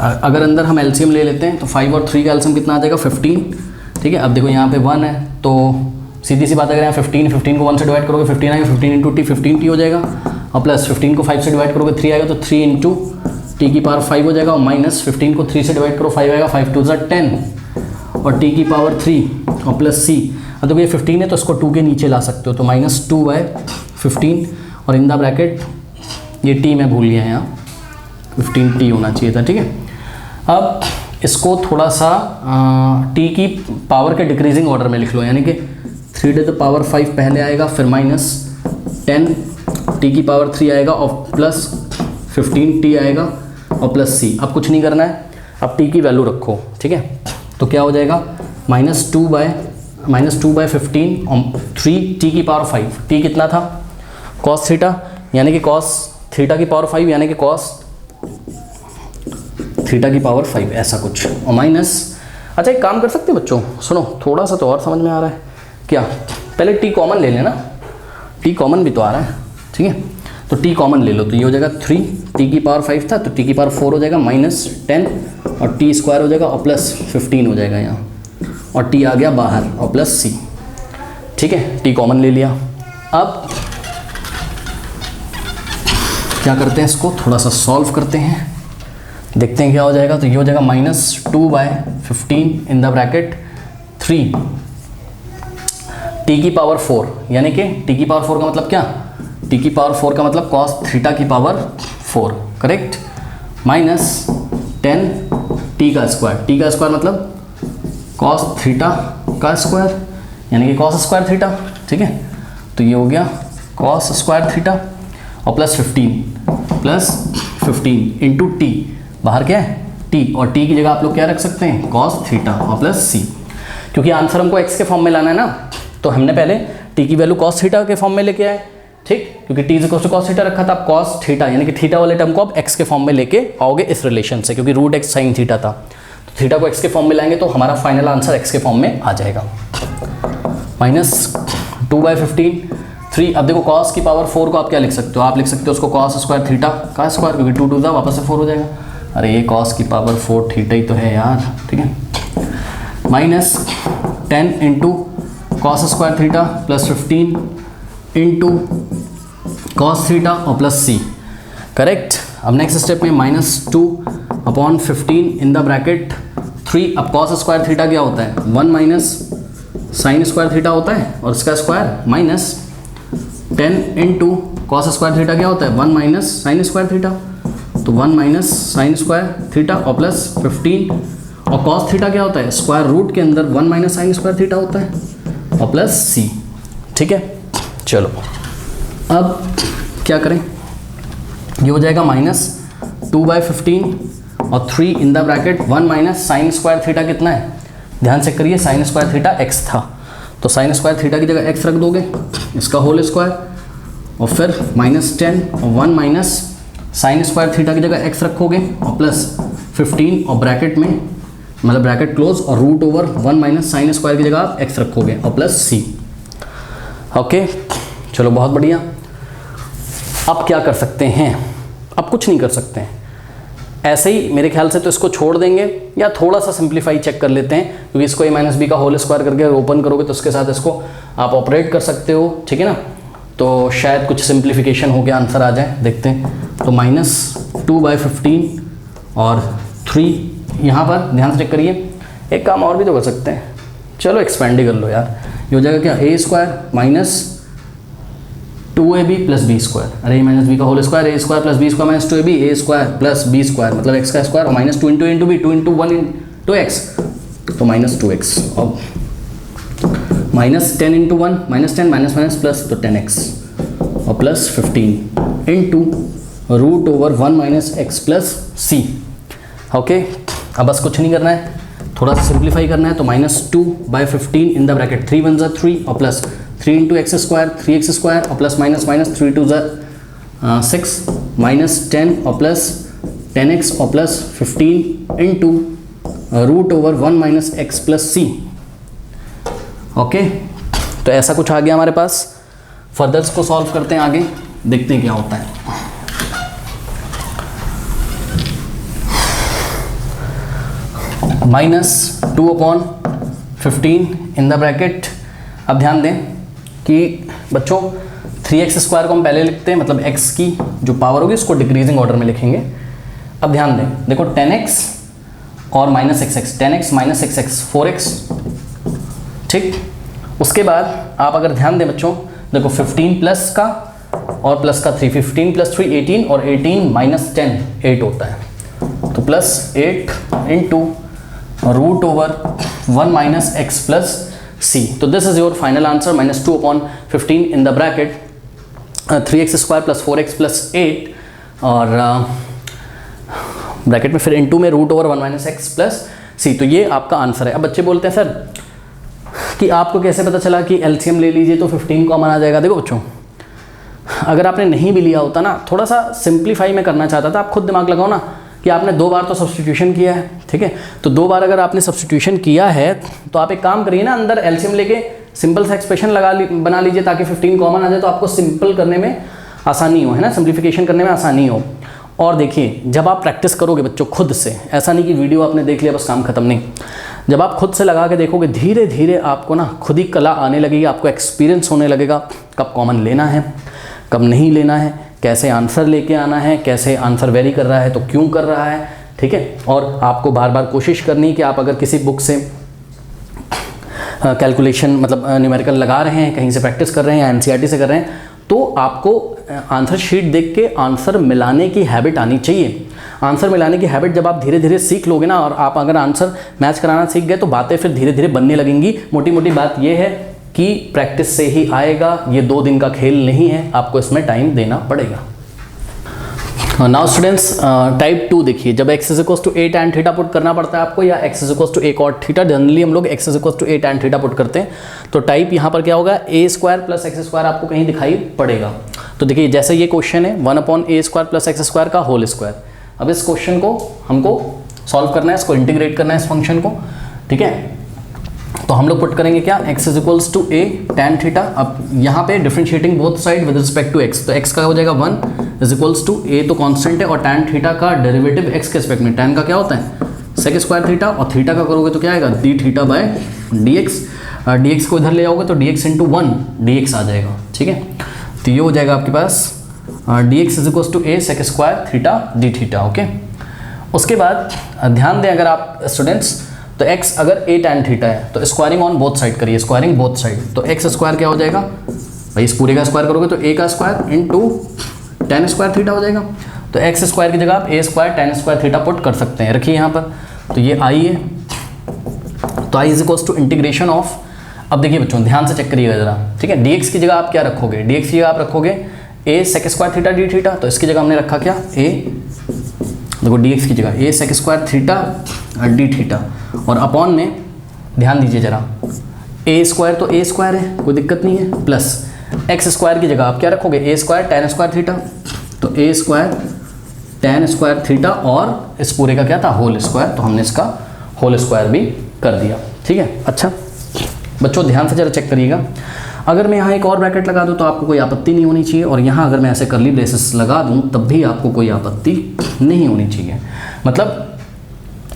Speaker 1: अगर अंदर हम एलसीएम ले लेते हैं तो 5 और 3 का एलसीएम कितना आ जाएगा 15, ठीक है। अब देखो यहाँ पे 1 है, तो सीधी सी बात, अगर यहाँ 15 को 1 से डिवाइड करोगे 15 आएगा, 15 इंटू टी 15t हो जाएगा, और प्लस 15 को 5 से डिवाइड करोगे 3 आएगा, तो 3 इंटू टी की पावर 5 हो जाएगा, और माइनस 15 को 3 से डिवाइड करो 5 आएगा, 5 2 10 और टी की पावर 3 और प्लस सी। अब देखो ये 15 है तो इसको 2 के नीचे ला सकते हो, तो -2/15 और इन द ब्रैकेट ये टी मैं भूल गया यहाँ 15t होना चाहिए था, ठीक है। अब इसको थोड़ा सा t की पावर के डिक्रीजिंग ऑर्डर में लिख लो, यानी कि 3 टू द पावर 5 पहले आएगा, फिर -10 t की पावर 3 आएगा, और प्लस 15t आएगा और प्लस c। अब कुछ नहीं करना है, अब t की वैल्यू रखो, ठीक है। तो क्या हो जाएगा -2/15 और 3t की पावर 5, t कितना था cos थीटा, यानी कि cos थीटा की पावर 5, यानी कि cos थीटा की पावर 5, ऐसा कुछ, और माइनस। अच्छा एक काम कर सकते हैं बच्चों, सुनो थोड़ा सा तो और समझ में आ रहा है क्या, पहले t कॉमन ले लेना, t कॉमन भी तो आ रहा है, ठीक है। तो t कॉमन ले लो, तो ये हो जाएगा 3, t की पावर 5 था तो t की पावर 4 हो जाएगा, -10 और t स्क्वायर हो जाएगा, और प्लस 15 हो जाएगा यहाँ, और t आ गया बाहर, और प्लस c, ठीक है। t कॉमन ले लिया। अब क्या करते हैं, इसको थोड़ा सा सॉल्व करते हैं, देखते हैं क्या हो जाएगा। तो ये हो जाएगा -2/15 इन द ब्रैकेट 3 t की पावर 4, यानी कि t की पावर 4 का मतलब क्या, t की पावर 4 का मतलब cos थीटा की पावर 4, करेक्ट, -10 t का स्क्वायर मतलब cos थीटा का स्क्वायर, यानी कि cos स्क्वायर थीटा, ठीक है। तो ये हो गया cos स्क्वायर थीटा, और प्लस 15 इंटू टी, बाहर क्या है t, और t की जगह आप लोग क्या रख सकते हैं cos थीटा और प्लस c, क्योंकि आंसर हमको x के फॉर्म में लाना है ना, तो हमने पहले t की वैल्यू cos थीटा के फॉर्म में लेके आए, ठीक, क्योंकि t equal to cos theta रखा था, आप cos थीटा यानी कि थीटा वाले टर्म को आप x के फॉर्म में लेके आओगे इस रिलेशन से, क्योंकि √x sin थीटा था, तो थीटा को x के फॉर्म में लाएंगे तो हमारा फाइनल आंसर x के फॉर्म में आ जाएगा, -2/15 3। अब देखो cos की पावर 4 को आप क्या लिख सकते हो, आप लिख सकते हो उसको cos स्क्वायर थीटा का स्क्वायर, क्योंकि 2 2 वापस से 4 हो जाएगा, अरे ये cos की पावर 4 थीटा ही तो है यार, ठीक है। -10 into cos square theta plus 15 into cos theta और प्लस c, करेक्ट। अब नेक्स्ट स्टेप में -2/15 इन द ब्रैकेट 3। अब cos स्क्वायर थीटा क्या होता है 1 माइनस साइन स्क्वायर थीटा होता है, और इसका square -10 into cos square theta क्या होता है 1 माइनस साइन स्क्वायर थीटा, तो 1 माइनस साइन स्क्वायर थीटा और प्लस 15, और cos थीटा क्या होता है स्क्वायर रूट के अंदर 1 माइनस साइन स्क्वायर थीटा होता है, और प्लस c, ठीक है। चलो अब क्या करें, ये हो जाएगा -2/15 और 3 इन the bracket 1 minus sine square theta कितना है, ध्यान से करिए, साइन स्क्वायर थीटा x था, तो साइन स्क्वायर थीटा की जगह x रख दोगे, इसका होल स्क्वायर, और फिर -10 और 1 माइनस साइन स्क्वायर थीटा की जगह x रखोगे, और प्लस 15 और ब्रैकेट में मतलब ब्रैकेट क्लोज, और √1 माइनस साइन स्क्वायर की जगह आप x रखोगे, और प्लस c, ओके। चलो बहुत बढ़िया। अब क्या कर सकते हैं, अब कुछ नहीं कर सकते हैं, ऐसे ही मेरे ख्याल से तो इसको छोड़ देंगे या थोड़ा सा सिंप्लीफाई चेक कर लेते हैं, क्योंकि इसको a माइनस बी का होल स्क्वायर करके अगर ओपन करोगे तो उसके साथ इसको आप ऑपरेट कर सकते हो, ठीक है ना। तो शायद कुछ सिंप्लीफिकेशन हो गया आंसर आ जाए, देखते हैं। तो -2/15 और 3 यहाँ पर ध्यान से चेक करिए। एक काम और भी तो कर सकते हैं, चलो एक्सपेंड ही कर लो यार। ये हो जाएगा क्या, a square minus 2ab plus b square, अरे माइनस बी का whole square, a square plus b square minus 2ab, a square plus b square मतलब x का स्क्वायर और minus 2 into b, 2 into 1 into x, तो -2x और -10 into 1 -10 minus plus तो 10x और plus 15 into √1 minus x plus c। Okay, अब बस कुछ नहीं करना है, थोड़ा सा सिंप्लीफाई करना है। तो -2/15 इन द ब्रैकेट 3 1 3 और plus 3 into x square 3x square और प्लस माइनस 3 2 6 -10 और प्लस 10x और plus 15 into √1 minus x plus c। Okay, तो ऐसा कुछ आ गया हमारे पास। फर्दर्स को सॉल्व करते हैं, आगे देखते हैं क्या होता है। -2/15 इन द ब्रैकेट। अब ध्यान दें कि बच्चों 3x स्क्वायर को हम पहले लिखते हैं, मतलब x की जो पावर होगी उसको डिक्रीजिंग ऑर्डर में लिखेंगे। अब ध्यान दें, देखो 10x और -xx, 10x minus xx 4x, ठीक। उसके बाद आप अगर ध्यान दें बच्चों, देखो 15 प्लस का और प्लस का 3, 15 प्लस 3 18 और 18 माइनस 10 8 होता है, तो plus 8 into √1 minus x plus c। तो this is your final answer, -2/15 in the bracket 3x square plus 4x plus 8 और ब्रैकेट में फिर इनटू में √1 माइनस x प्लस c। तो ये आपका आंसर है। अब बच्चे बोलते हैं सर कि आपको कैसे पता चला कि एलसीएम ले लीजिए तो 15 कॉमन आ जाएगा। देखो बच्चों, अगर आपने नहीं भी लिया होता ना, थोड़ा सा सिंप्लीफाई में करना चाहता था, आप खुद दिमाग लगाओ ना कि आपने 2 बार तो सब्स्टिट्यूशन किया है, ठीक है। तो 2 बार अगर आपने सब्स्टिट्यूशन किया है तो आप एक काम करिए ना, अंदर एलसीएम लेके सिंपल सा एक्सप्रेशन बना लीजिए ताकि 15 कॉमन आ जाए, तो आपको सिंपल करने में आसानी हो, है ना, सिंप्लीफिकेशन करने में आसानी हो। और देखिए, जब आप प्रैक्टिस करोगे बच्चों खुद से, ऐसा नहीं कि वीडियो आपने देख लिया बस काम खत्म, नहीं, जब आप खुद से लगा के देखोगे धीरे धीरे आपको ना खुद ही कला आने लगेगी, आपको एक्सपीरियंस होने लगेगा कब कॉमन लेना है, कब नहीं लेना है, कैसे आंसर लेके आना है, कैसे आंसर वेरी कर रहा है तो क्यों कर रहा है, ठीक है। और आपको बार बार कोशिश करनी है कि आप अगर किसी बुक से कैलकुलेशन मतलब न्यूमेरिकल लगा रहे हैं, कहीं से प्रैक्टिस कर रहे हैं या एनसीईआरटी से कर रहे हैं, तो आपको आंसर शीट देख के आंसर मिलाने की हैबिट आनी चाहिए। आंसर मिलाने की हैबिट जब आप धीरे धीरे सीख लोगे ना, और आप अगर आंसर मैच कराना सीख गए तो बातें फिर धीरे धीरे बनने लगेंगी। मोटी मोटी बात यह है कि प्रैक्टिस से ही आएगा, ये 2 दिन का खेल नहीं है, आपको इसमें टाइम देना पड़ेगा। नाउ स्टूडेंट्स, टाइप 2 देखिए, जब x = a tan theta put करना पड़ता है आपको, या x = a cot theta, generally हम लोग x = a tan theta put करते हैं। तो टाइप यहाँ पर क्या होगा, a square plus x square आपको कहीं दिखाई पड़ेगा। तो देखिए जैसे ये क्वेश्चन है 1/a square plus x square का होल स्क्वायर। अब इस क्वेश्चन को हमको सॉल्व करना है, इसको इंटीग्रेट करना है इस फंक्शन को, ठीक है। तो हम लोग पुट करेंगे क्या, x = a tan थीटा। अब यहाँ पे differentiating both side with respect to x, तो x का हो जाएगा 1 = a तो कांस्टेंट है, और tan थीटा का डेरिवेटिव x के रिस्पेक्ट में, tan का क्या होता है sec स्क्वायर थीटा, और थीटा का करोगे तो क्या आएगा d theta by dx। dx को इधर ले आओगे तो dx × 1 dx आ जाएगा, ठीक है। तो ये हो जाएगा आपके पास dx = a sec square theta d theta, okay. उसके बाद ध्यान दें, अगर आप स्टूडेंट्स, तो x अगर a tan थीटा है तो स्क्वायरिंग ऑन बोथ साइड करिए, स्क्वायरिंग बोथ साइड। तो x स्क्वायर क्या हो जाएगा भाई, इस पूरे का स्क्वायर करोगे तो a का square into tan square theta हो जाएगा। तो x स्क्वायर की जगह आप a square tan square theta put कर सकते हैं, रखिए यहाँ पर। तो ये i है, तो i = इंटीग्रेशन ऑफ, अब देखिए बच्चों ध्यान से चेक करिएगा जरा, ठीक है। dx की जगह आप क्या रखोगे, dx की जगह आप रखोगे a sec square theta d theta, तो इसकी जगह हमने रखा क्या, a, देखो dx की जगह a sec square theta d theta, और अपॉन में ध्यान दीजिए जरा, a स्क्वायर तो a स्क्वायर है, कोई दिक्कत नहीं है, प्लस x स्क्वायर की जगह आप क्या रखोगे, a square tan square theta, तो a square tan square theta, और इस पूरे का क्या था होल स्क्वायर, तो हमने इसका होल स्क्वायर भी कर दिया, ठीक है। अच्छा बच्चों ध्यान से जरा चेक करिएगा। अगर मैं यहाँ एक और ब्रैकेट लगा दूँ तो आपको कोई आपत्ति नहीं होनी चाहिए, और यहाँ अगर मैं ऐसे कर्ली ब्रेसेस लगा दूँ तब भी आपको कोई आपत्ति नहीं होनी चाहिए। मतलब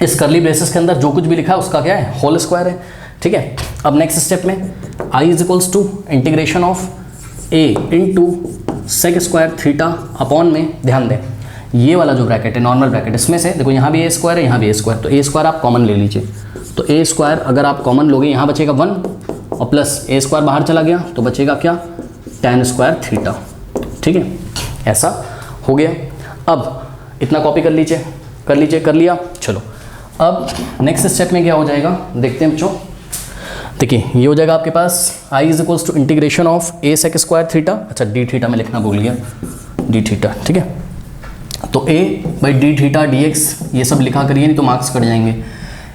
Speaker 1: इस कर्ली ब्रेसेस के अंदर जो कुछ भी लिखा है उसका क्या है, होल स्क्वायर है। ठीक है, अब नेक्स्ट स्टेप में i is equals to integration of a into sec square theta upon में, ध्यान दें ये वाला जो ब्रैकेट है नॉर्मल ब्रैकेट, इसमें से देखो यहाँ भी a स्क्वायर है, यहाँ भी a स्क्वायर, तो a स्क्वायर आप कॉमन ले लीजिए। तो a स्क्वायर अगर आप कॉमन लोगे यहाँ बचेगा 1 और प्लस a स्क्वायर बाहर चला गया तो बचेगा क्या, tan स्क्वायर थीटा। ठीक है, ऐसा हो गया। अब इतना कॉपी कर लीजिए, कर लिया। चलो अब नेक्स्ट स्टेप में क्या हो जाएगा देखते हैं बच्चों। देखिए ये हो जाएगा आपके पास i is equals to integration of a sec square theta, अच्छा डी थीटा में लिखना भूल गया, डी थीटा। ठीक है, तो a by d theta d x ये सब लिखा करिए नहीं तो मार्क्स कट जाएंगे।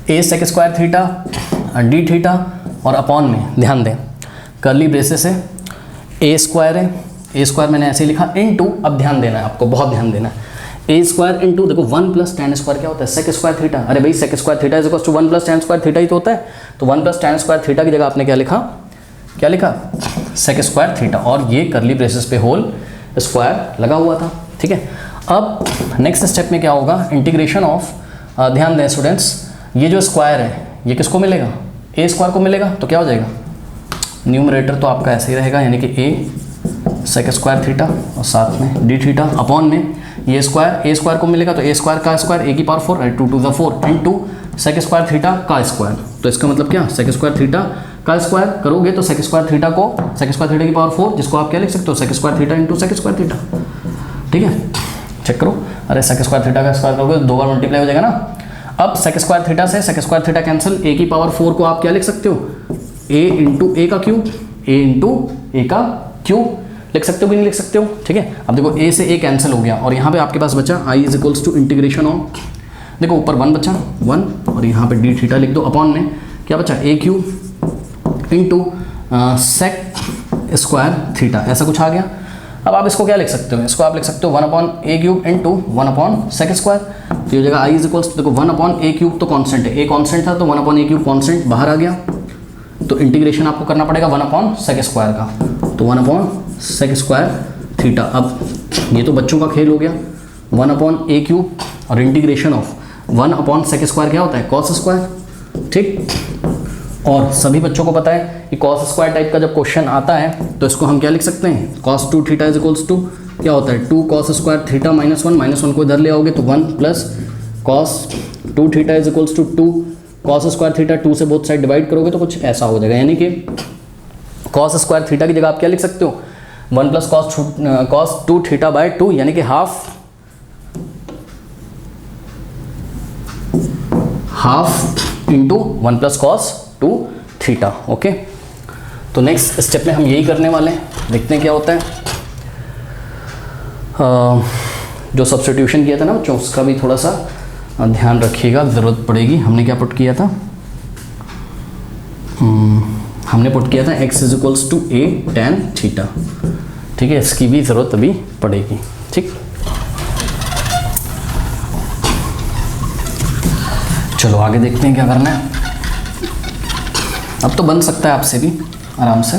Speaker 1: a sec square theta d theta और अपॉन में, ध्यान दें कर्ली ब्रेसेस है, a स्क्वायर है, a स्क्वायर मैंने ऐसे ही लिखा इनटू, अब ध्यान देना है आपको, बहुत ध्यान देना है, a स्क्वायर इंटू देखो 1 प्लस tan स्क्वायर क्या होता है, सेक स्क्वायर थीटा। अरे भाई sec square theta is equal to 1 plus tan square theta ही तो होता है, तो 1 प्लस tan स्क्वायर थीटा की जगह आपने क्या लिखा, सेक स्क्वायर थीटा, और ये कर्ली ब्रेसेस पे होल स्क्वायर लगा हुआ था। ठीक है, अब नेक्स्ट स्टेप में क्या होगा, इंटीग्रेशन ऑफ, ध्यान दें स्टूडेंट्स, ये जो स्क्वायर है ये किसको मिलेगा, a स्क्वायर को मिलेगा, तो क्या हो जाएगा न्यूमरेटर तो आपका ऐसे ही रहेगा, यानी कि a सेक स्क्वायर थीटा और साथ में डी थीटा अपॉन में ये स्क्वायर a स्क्वायर को मिलेगा, तो a स्क्वायर का स्क्वायर a की power 4 2 to the 4 into sec square theta का स्क्वायर। तो इसका मतलब क्या, सेक स्क्वायर थीटा का स्क्वायर करोगे तो सेक स्क्वायर थीटा को, सेक स्क्वायर थीटा की पावर 4 जिसको आप क्या लिख सकते हो, sec square theta into sec square theta. ठीक है, चेक करो, अरे सेक स्क्वायर थीटा का स्क्वायर करोगे तो 2 बार मल्टीप्लाई हो जाएगा ना। अब सेक स्क्वायर थीटा से sec square theta cancel, a की पावर 4 को आप क्या लिख सकते हो, a इंटू ए का क्यूब, a इंटू ए का क्यूब लिख सकते हो कि नहीं लिख सकते हो। ठीक है, अब देखो a से a कैंसिल हो गया और यहाँ पे आपके पास बचा i is equals to integration of, देखो ऊपर 1 बचा 1 और यहाँ पे डी थीटा लिख दो अपॉन में क्या बचा, a cube into sec square theta, ऐसा कुछ आ गया। अब आप इसको क्या लिख सकते हो, इसको आप लिख सकते हो 1 upon a cube into 1 upon sec square. तो ये जगह आई इज इक्वल्स, देखो 1 अपॉन ए क्यूब तो कॉन्स्टेंट है, ए कॉन्स्टेंट था तो 1 अपॉन ए क्यूब कॉन्स्टेंट बाहर आ गया, तो इंटीग्रेशन आपको करना पड़ेगा 1 अपॉन सेक स्क्वायर का, तो 1 अपॉन सेक स्क्वायर थीटा। अब ये तो बच्चों का खेल हो गया, 1 अपॉन ए क्यूब और integration of 1 upon sec square क्या होता है, कॉस स्क्वायर। ठीक, और सभी बच्चों को पता है कि कॉस स्क्वायर टाइप का जब क्वेश्चन आता है तो इसको हम क्या लिख सकते हैं, cos 2 theta is equals to क्या होता है, 2 कॉस स्क्वायर थीटा माइनस 1 को इधर ले आओगे तो 1 plus cos 2 theta is equals to 2 cos square theta, 2 से बोथ साइड डिवाइड करोगे तो कुछ ऐसा हो जाएगा, यानी कि कॉस स्क्वायर थीटा की जगह आप क्या लिख सकते हो, 1 प्लस कॉस 2 थीटा बाय 2, यानी कि half into 1 plus cos 2 theta. Okay, तो नेक्स्ट स्टेप में हम यही करने वाले हैं, देखते हैं क्या होता है। जो सब्स्टिट्यूशन किया था ना बच्चों उसका भी थोड़ा सा ध्यान रखिएगा, ज़रूरत पड़ेगी। हमने क्या पुट किया था, हमने पुट किया था x is equals to a tan theta. ठीक है, इसकी भी ज़रूरत अभी पड़ेगी। ठीक, चलो आगे देखते हैं क्या करना है। अब तो बन सकता है आपसे भी आराम से।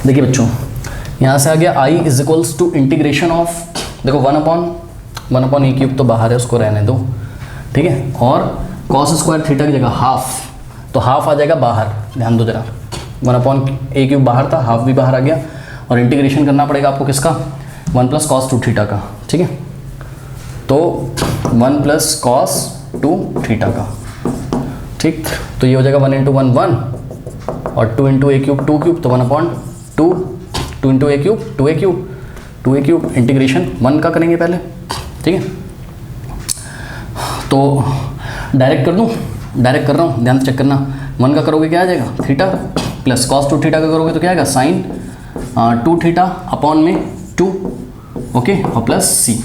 Speaker 1: देखिए बच्चों, यहाँ से आ गया i is equals to integration of, देखो 1 अपॉन ए क्यूब तो बाहर है, उसको रहने दो। ठीक है, और कॉस स्क्वायर थीटा की जगह हाफ, तो हाफ आ जाएगा बाहर, ध्यान दो जरा, 1 अपॉन ए क्यूब बाहर था, हाफ भी बाहर आ गया, और इंटीग्रेशन करना पड़ेगा आपको किसका, 1 प्लस कॉस 2 थीटा का। ठीक है, तो 1 प्लस कॉस 2 थीटा का। ठीक, तो ये हो जाएगा 1 इंटू 1 1 और 2 इंटू ए क्यूब 2 क्यूब, तो 1 upon 2 into a cube 2 a cube integration 1 का करेंगे पहले। ठीक है, तो डायरेक्ट कर दूँ, डायरेक्ट कर रहा हूँ, ध्यान से चेक करना। 1 का करोगे क्या आ जाएगा, थीटा प्लस कॉस 2 थीटा का करोगे तो क्या आएगा, साइन 2 थीटा अपॉन में 2। ओके, और प्लस सी।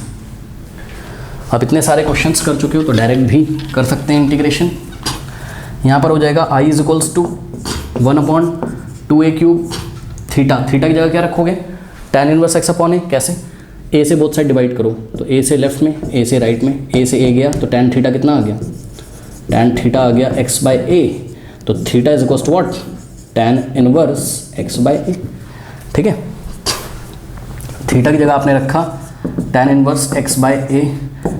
Speaker 1: अब इतने सारे क्वेश्चंस कर चुके हो तो डायरेक्ट भी कर सकते हैं इंटीग्रेशन। यहाँ पर हो जाएगा i is equals to 1 upon 2 a cube theta, theta की जगह क्या रखोगे, tan inverse x upon a. कैसे, a से बोथ साइड डिवाइड करो, तो a से लेफ्ट में, a से राइट में, a से a गया तो tan थीटा कितना आ गया, tan थीटा आ गया x बाई ए, तो theta is equals to what, tan inverse x by a, ठीक है। थीटा की जगह आपने रखा tan inverse x by a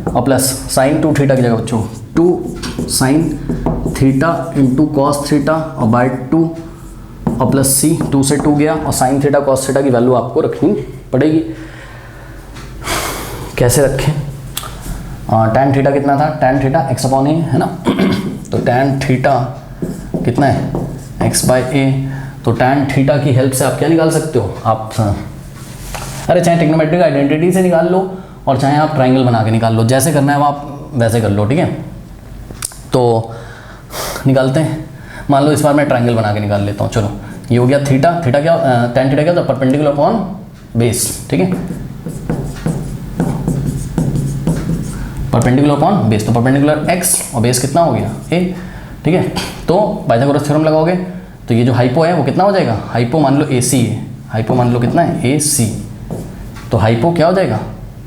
Speaker 1: और प्लस साइन 2 थीटा की जगह बच्चों 2 sine theta into cos theta और बाई 2 और प्लस c, 2 से 2 गया और साइन थीटा कॉस थीटा की वैल्यू आपको रखनी पड़ेगी। कैसे रखें? tan थीटा कितना था? tan थीटा x अपॉन ए है ना तो tan थीटा कितना है? x by a. तो tan थीटा की हेल्प से आप क्या निकाल सकते हो? आप अरे चाहे ट्रिग्नोमेट्रिक आइडेंटिटी से निकाल लो और चाहे आप ट्राइंगल बना के निकाल लो, जैसे करना है वो आप वैसे कर लो, ठीक है। तो निकालते हैं, मान लो इस बार मैं ट्राइंगल बना के निकाल लेता हूँ। चलो ये हो गया थीटा, थीटा क्या tan थीटा क्या था? परपेंडिकुलर अपॉन बेस, ठीक है, परपेंडिकुलर अपॉन बेस। तो परपेंडिकुलर x और बेस कितना हो गया? a, ठीक है। तो पाइथागोरस थ्योरम लगाओगे तो ये जो हाइपो है वो कितना हो जाएगा? हाइपो मान लो AC है, हाइपो मान लो कितना है? AC। तो हाइपो क्या हो जाएगा?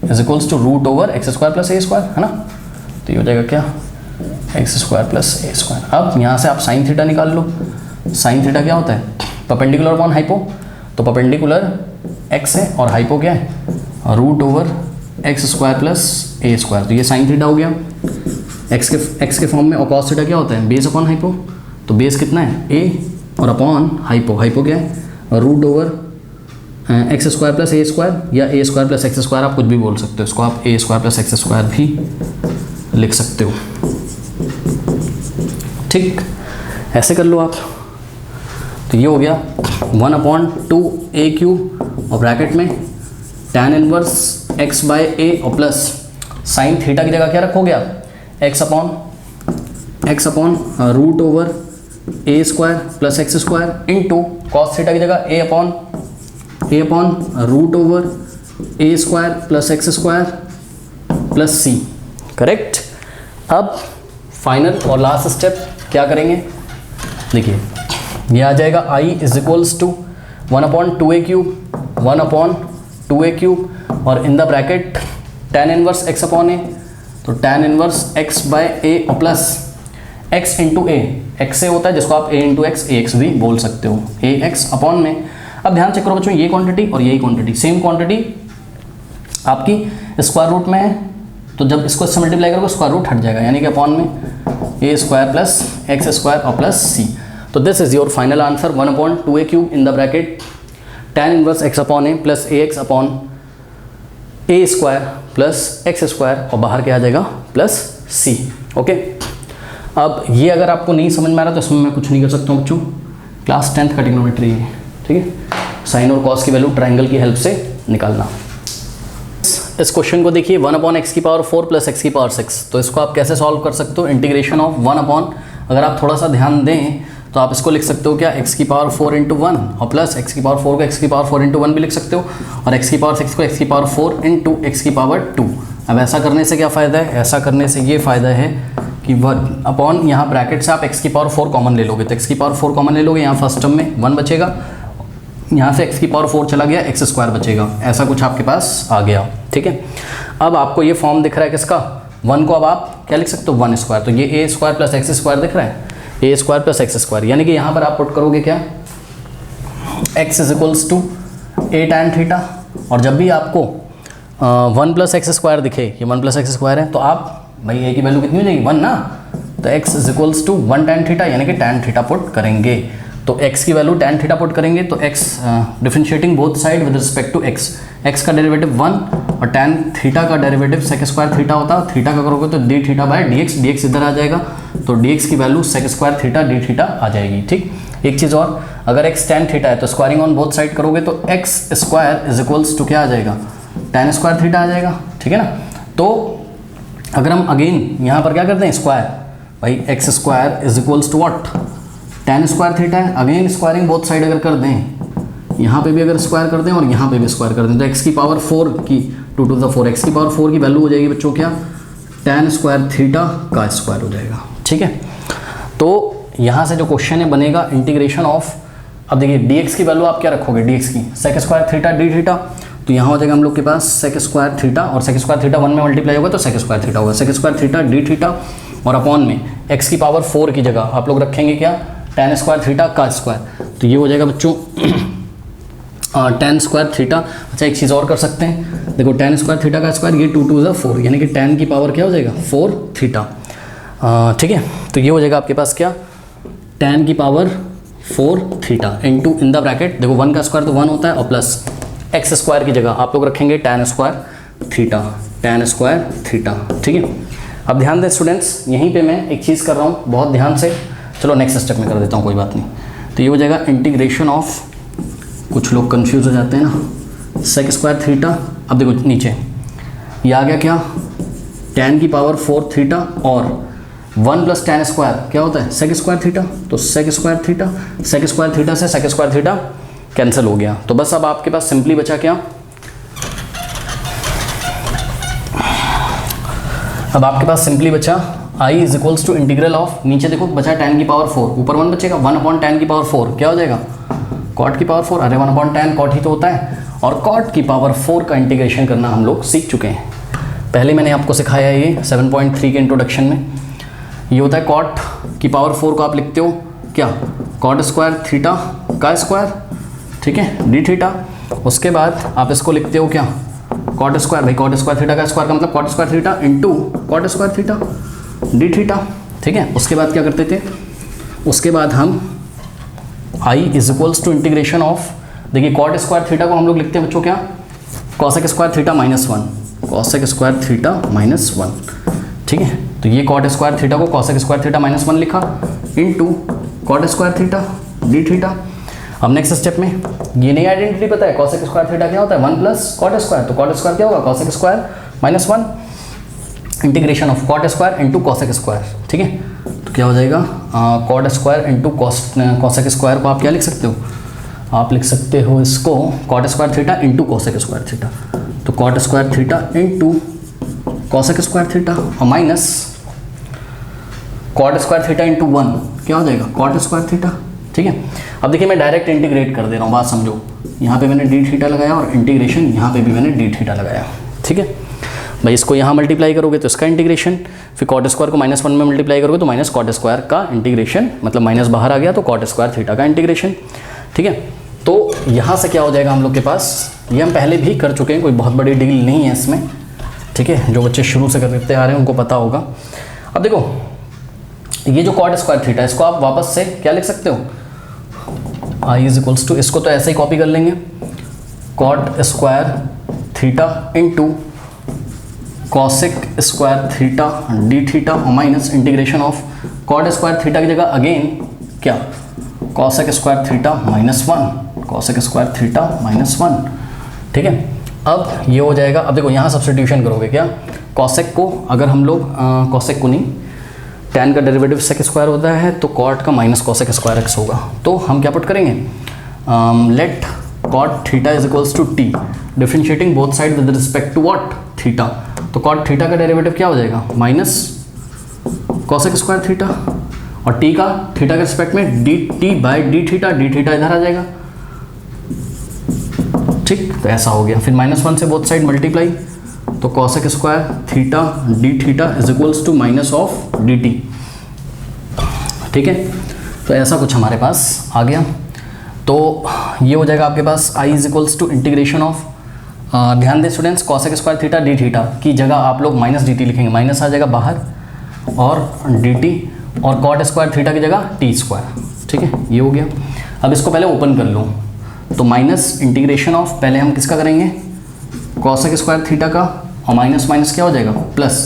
Speaker 1: Is equals to root over x square plus a square, है ना। तो ये हो जाएगा क्या? X square plus a square. अब यहाँ से आप साइन थीटा निकाल लो। साइन थीटा क्या होता है? Perpendicular upon hypo. तो परपेंडिकुलर x है और हाइपो क्या है? Root over x square plus a square. तो ये साइन थीटा हो गया x के फॉर्म में। और कॉस थीटा क्या होता है? Base upon hypo. तो बेस कितना है? a और अपॉन हाइपो। हाइपो क्या है? Root over x square plus a square या a square plus x square, आप कुछ भी बोल सकते हो इसको। आप a square plus x square भी लिख सकते हो, ठीक। ऐसे कर लो आप। तो ये हो गया 1/2a³ और ब्रैकेट में tan inverse x by a और प्लस साइन थीटा की जगह क्या रखोगे आप? x upon root over a square plus x square into cos theta की जगह a upon root over a square plus x square plus c, correct. अब final और लास्ट स्टेप क्या करेंगे? देखिए ये आ जाएगा i is equals to 1/2a³ और in the bracket tan inverse x upon a. तो tan inverse x by a और plus x into a, x से होता है जिसको आप a इंटू एक्स ax भी बोल सकते हो, ax अपॉन में। अब ध्यान चेक करो बच्चों, ये क्वांटिटी और यही क्वांटिटी सेम क्वांटिटी आपकी स्क्वायर रूट में है, तो जब इसको इससे मल्टीप्लाई करोगे स्क्वायर रूट हट जाएगा, यानी कि अपॉन में a square plus x square और प्लस सी। तो this is your final answer 1/2a³ in the bracket tan inverse x upon a plus ax upon a square plus x square और बाहर क्या आ जाएगा? Plus c. ओके, अब ये अगर आपको नहीं समझ में आ रहा तो इसमें मैं कुछ नहीं कर सकता हूँ बच्चों, क्लास 10th का ट्रिग्नोमेट्री है, ठीक है। साइन और कॉस की वैल्यू ट्राइंगल की हेल्प से निकालना। इस क्वेश्चन को देखिए 1/x⁴ प्लस x⁶, तो इसको आप कैसे सॉल्व कर सकते हो? इंटीग्रेशन ऑफ 1 अगर आप थोड़ा सा ध्यान दें तो आप इसको लिख सकते हो क्या? x⁴ इंटू 1 और प्लस x⁴ को x⁴ इंटू 1 भी लिख सकते हो और x⁶ को x⁴ इंटू x⁴2। अब ऐसा करने से क्या फ़ायदा है? ऐसा करने से ये फ़ायदा है कि 1 अपॉन यहाँ ब्रैकेट से आप x⁴ कॉमन ले लोगे, तो x⁴ कॉमन ले लोगे, यहाँ फर्स्ट टर्म में 1 बचेगा, यहाँ से x⁴ चला गया, x² बचेगा, ऐसा कुछ आपके पास आ गया, ठीक है। अब आपको ये फॉर्म दिख रहा है किसका? 1 को अब आप क्या लिख सकते हो? 1 स्क्वायर। तो ये a² प्लस x² दिख रहा है, a² प्लस x², यानी कि यहाँ पर आप पुट करोगे क्या? x is equals to a tan theta, और जब भी आपको 1 प्लस x² दिखे, ये 1 प्लस x² है, तो आप भाई a की वैल्यू कितनी हो जाएगी? 1 ना, तो x is equals to 1 tan theta, यानी कि tan थीटा पुट करेंगे। तो x की वैल्यू tan थीटा पुट करेंगे तो x differentiating both side with respect to x का डेरिवेटिव 1 और tan थीटा का डेरिवेटिव sec² थीटा होता है, थीटा का करोगे तो d थीटा बाय dx इधर आ जाएगा, तो dx की value sec² theta d theta आ जाएगी, ठीक। एक चीज़ और, अगर x tan थीटा है तो स्क्वायरिंग ऑन बोथ साइड करोगे तो x² इज इक्वल्स टू क्या आ जाएगा? tan² थीटा आ जाएगा, ठीक है ना। तो अगर हम अगेन यहाँ पर क्या करते हैं? स्क्वायर, भाई x² is equals to what? tan² theta है, अगेन स्क्वायरिंग बोथ साइड अगर कर दें, यहाँ पे भी अगर स्क्वायर कर दें और यहाँ पे भी स्क्वायर कर दें, तो x⁴ की 2 to the 4 x⁴ की वैल्यू हो जाएगी बच्चों क्या? tan² थीटा का स्क्वायर हो जाएगा, ठीक है। तो यहाँ से जो क्वेश्चन है बनेगा इंटीग्रेशन ऑफ, अब देखिए dx की वैल्यू आप क्या रखोगे? dx की sec² थीटा d थीटा, तो यहाँ हो जाएगा हम लोग के पास sec² थीटा, और sec² थीटा 1 में मल्टीप्लाई होगा तो sec² थीटा होगा, sec² थीटा d थीटा, और अपॉन में x⁴ की जगह आप लोग रखेंगे क्या? tan स्क्वायर थीटा का स्क्वायर, तो ये हो जाएगा बच्चों tan स्क्वायर थीटा। अच्छा एक चीज़ और कर सकते हैं, देखो tan स्क्वायर थीटा का स्क्वायर, ये 2 2 ज़ा 4, यानी कि tan की पावर क्या हो जाएगा 4 थीटा। ठीक है, तो ये हो जाएगा आपके पास क्या, tan की power 4 theta into in the bracket, देखो 1 का स्क्वायर तो 1 होता है और प्लस एक्स स्क्वायर की जगह आप लोग रखेंगे tan square theta, tan square theta. ठीक है, अब ध्यान दें स्टूडेंट्स, यहीं पे मैं एक चीज़ कर रहा हूँ बहुत ध्यान से, चलो नेक्स्ट स्टेप में कर देता हूँ, कोई बात नहीं। तो ये हो जाएगा इंटीग्रेशन ऑफ, कुछ लोग कंफ्यूज हो जाते हैं ना, सेक स्क्वायर थीटा। अब देखो नीचे ये आ गया क्या, tan की पावर 4 थीटा और 1 प्लस tan स्क्वायर क्या होता है सेक स्क्वायर थीटा, तो sec square theta, sec square theta से सेक स्क्वायर थीटा कैंसिल हो गया। तो बस अब आपके पास सिंपली बचा क्या, अब आपके पास सिंपली बचा I is equals to integral of, नीचे देखो बचा tan की पावर 4, ऊपर 1 बचेगा, 1 अपॉन tan की पावर 4 क्या हो जाएगा cot की पावर 4, अरे 1 अपॉन tan cot ही तो होता है, और cot की पावर 4 का इंटीग्रेशन करना हम लोग सीख चुके हैं, पहले मैंने आपको सिखाया है ये 7.3 के इंट्रोडक्शन में। ये होता है cot की पावर 4 को आप लिखते हो क्या, cot स्क्वायर थीटा का स्क्वायर, ठीक है डी थीटा, उसके बाद आप इसको लिखते हो क्या cot स्क्वायर, भाई cot स्क्वायर थीटा का स्क्वायर का मतलब cot square theta into cot square theta d theta. ठीक है, उसके बाद क्या करते थे, उसके बाद हम I is equals to integration of, देखिए cot स्क्वायर थीटा को हम लोग लिखते हैं बच्चों क्या, cosec square theta minus 1, cosec square theta minus 1। ठीक है, तो ये cot स्क्वायर थीटा को cosec स्क्वायर थीटा माइनस 1 लिखा into cot square theta d theta. अब नेक्स्ट स्टेप में ये नई आइडेंटिटी पता है, cosec स्क्वायर थीटा क्या होता है 1 प्लस cot स्क्वायर, तो cot स्क्वायर क्या होगा cosec square minus 1, integration of cot square into cosec square. ठीक है, तो क्या हो जाएगा cot square into cosec square को आप क्या लिख सकते हो, आप लिख सकते हो इसको cot square theta into cosec square theta, तो cot square theta into cosec square theta और minus cot square theta into 1 क्या हो जाएगा cot स्क्वायर थीटा। ठीक है, अब देखिए मैं डायरेक्ट इंटीग्रेट कर दे रहा हूँ, बात समझो, यहाँ पे मैंने डी थीटा लगाया और इंटीग्रेशन यहाँ पे भी मैंने डी थीटा लगाया। ठीक है भाई, इसको यहाँ मल्टीप्लाई करोगे तो इसका इंटीग्रेशन, फिर cot स्क्वायर को -1 में मल्टीप्लाई करोगे तो माइनस cot स्क्वायर का इंटीग्रेशन, मतलब माइनस बाहर आ गया तो cot स्क्वायर थीटा का इंटीग्रेशन। ठीक है, तो यहाँ से क्या हो जाएगा हम लोग के पास, ये हम पहले भी कर चुके हैं, कोई बहुत बड़ी डील नहीं है इसमें। ठीक है, जो बच्चे शुरू से करते आ रहे हैं उनको पता होगा। अब देखो ये जो cot स्क्वायर थीटा, इसको आप वापस से क्या लिख सकते हो, I इज इक्वल्स टू, इसको तो ऐसे ही कॉपी कर लेंगे, cot square theta into cosec square theta d theta और minus integration of cot square theta की जगह अगेन क्या cosec square theta minus 1, cosec square theta minus 1। ठीक है, अब ये हो जाएगा, अब देखो यहाँ सब्स्टिट्यूशन करोगे क्या, cosec को अगर हम लोग cosec को नहीं, tan का डेरिवेटिव sec स्क्वायर होता है तो cot का माइनस cosec स्क्वायर x होगा, तो हम क्या पुट करेंगे, let cot theta is equals to t, differentiating both side with respect to what theta, तो cot थीटा का डेरिवेटिव क्या हो जाएगा माइनस cosec स्क्वायर थीटा, और t का थीटा के रिस्पेक्ट में dt बाई डी थीटा इधर आ जाएगा। ठीक, तो ऐसा हो गया, फिर -1 से बोथ साइड मल्टीप्लाई, तो cosec square theta d theta is equals to minus of d t. ठीक है, तो ऐसा कुछ हमारे पास आ गया, तो ये हो जाएगा आपके पास I is equals to integration of, ध्यान दें students, cosec square theta d theta की जगह आप लोग माइनस डी टी लिखेंगे, माइनस आ जाएगा बाहर और डी टी, और cot स्क्वायर थीटा की जगह टी स्क्वायर। ठीक है, ये हो गया। अब इसको पहले ओपन कर लो, तो माइनस इंटीग्रेशन ऑफ, पहले हम किसका करेंगे cosec स्क्वायर थीटा का, और माइनस माइनस क्या हो जाएगा plus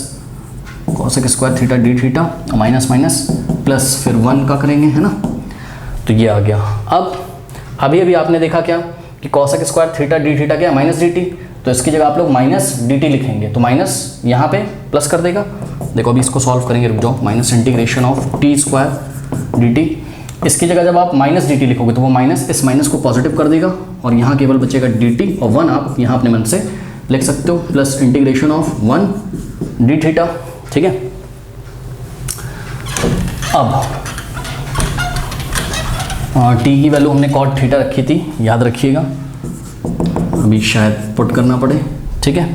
Speaker 1: cosec square theta d theta और माइनस माइनस प्लस, फिर 1 का करेंगे, है ना, तो ये आ गया। अब अभी आपने देखा क्या कि cosec square theta d theta क्या माइनस डी टी, तो इसकी जगह आप लोग माइनस डी टी लिखेंगे, तो माइनस यहाँ पे प्लस कर देगा। देखो अभी इसको सॉल्व करेंगे, रुक जाओ, minus integration of T square D T, इसकी जगह जब आप माइनस डी टी लिखोगे तो वो माइनस इस माइनस को पॉजिटिव कर देगा, और यहाँ केवल बचेगा डी टी, और 1 आप यहाँ अपने मन से लिख सकते हो, plus integration of 1 D theta. ठीक है, अब टी की वैल्यू हमने cot थीटा रखी थी, याद रखिएगा, अभी शायद पुट करना पड़े। ठीक है,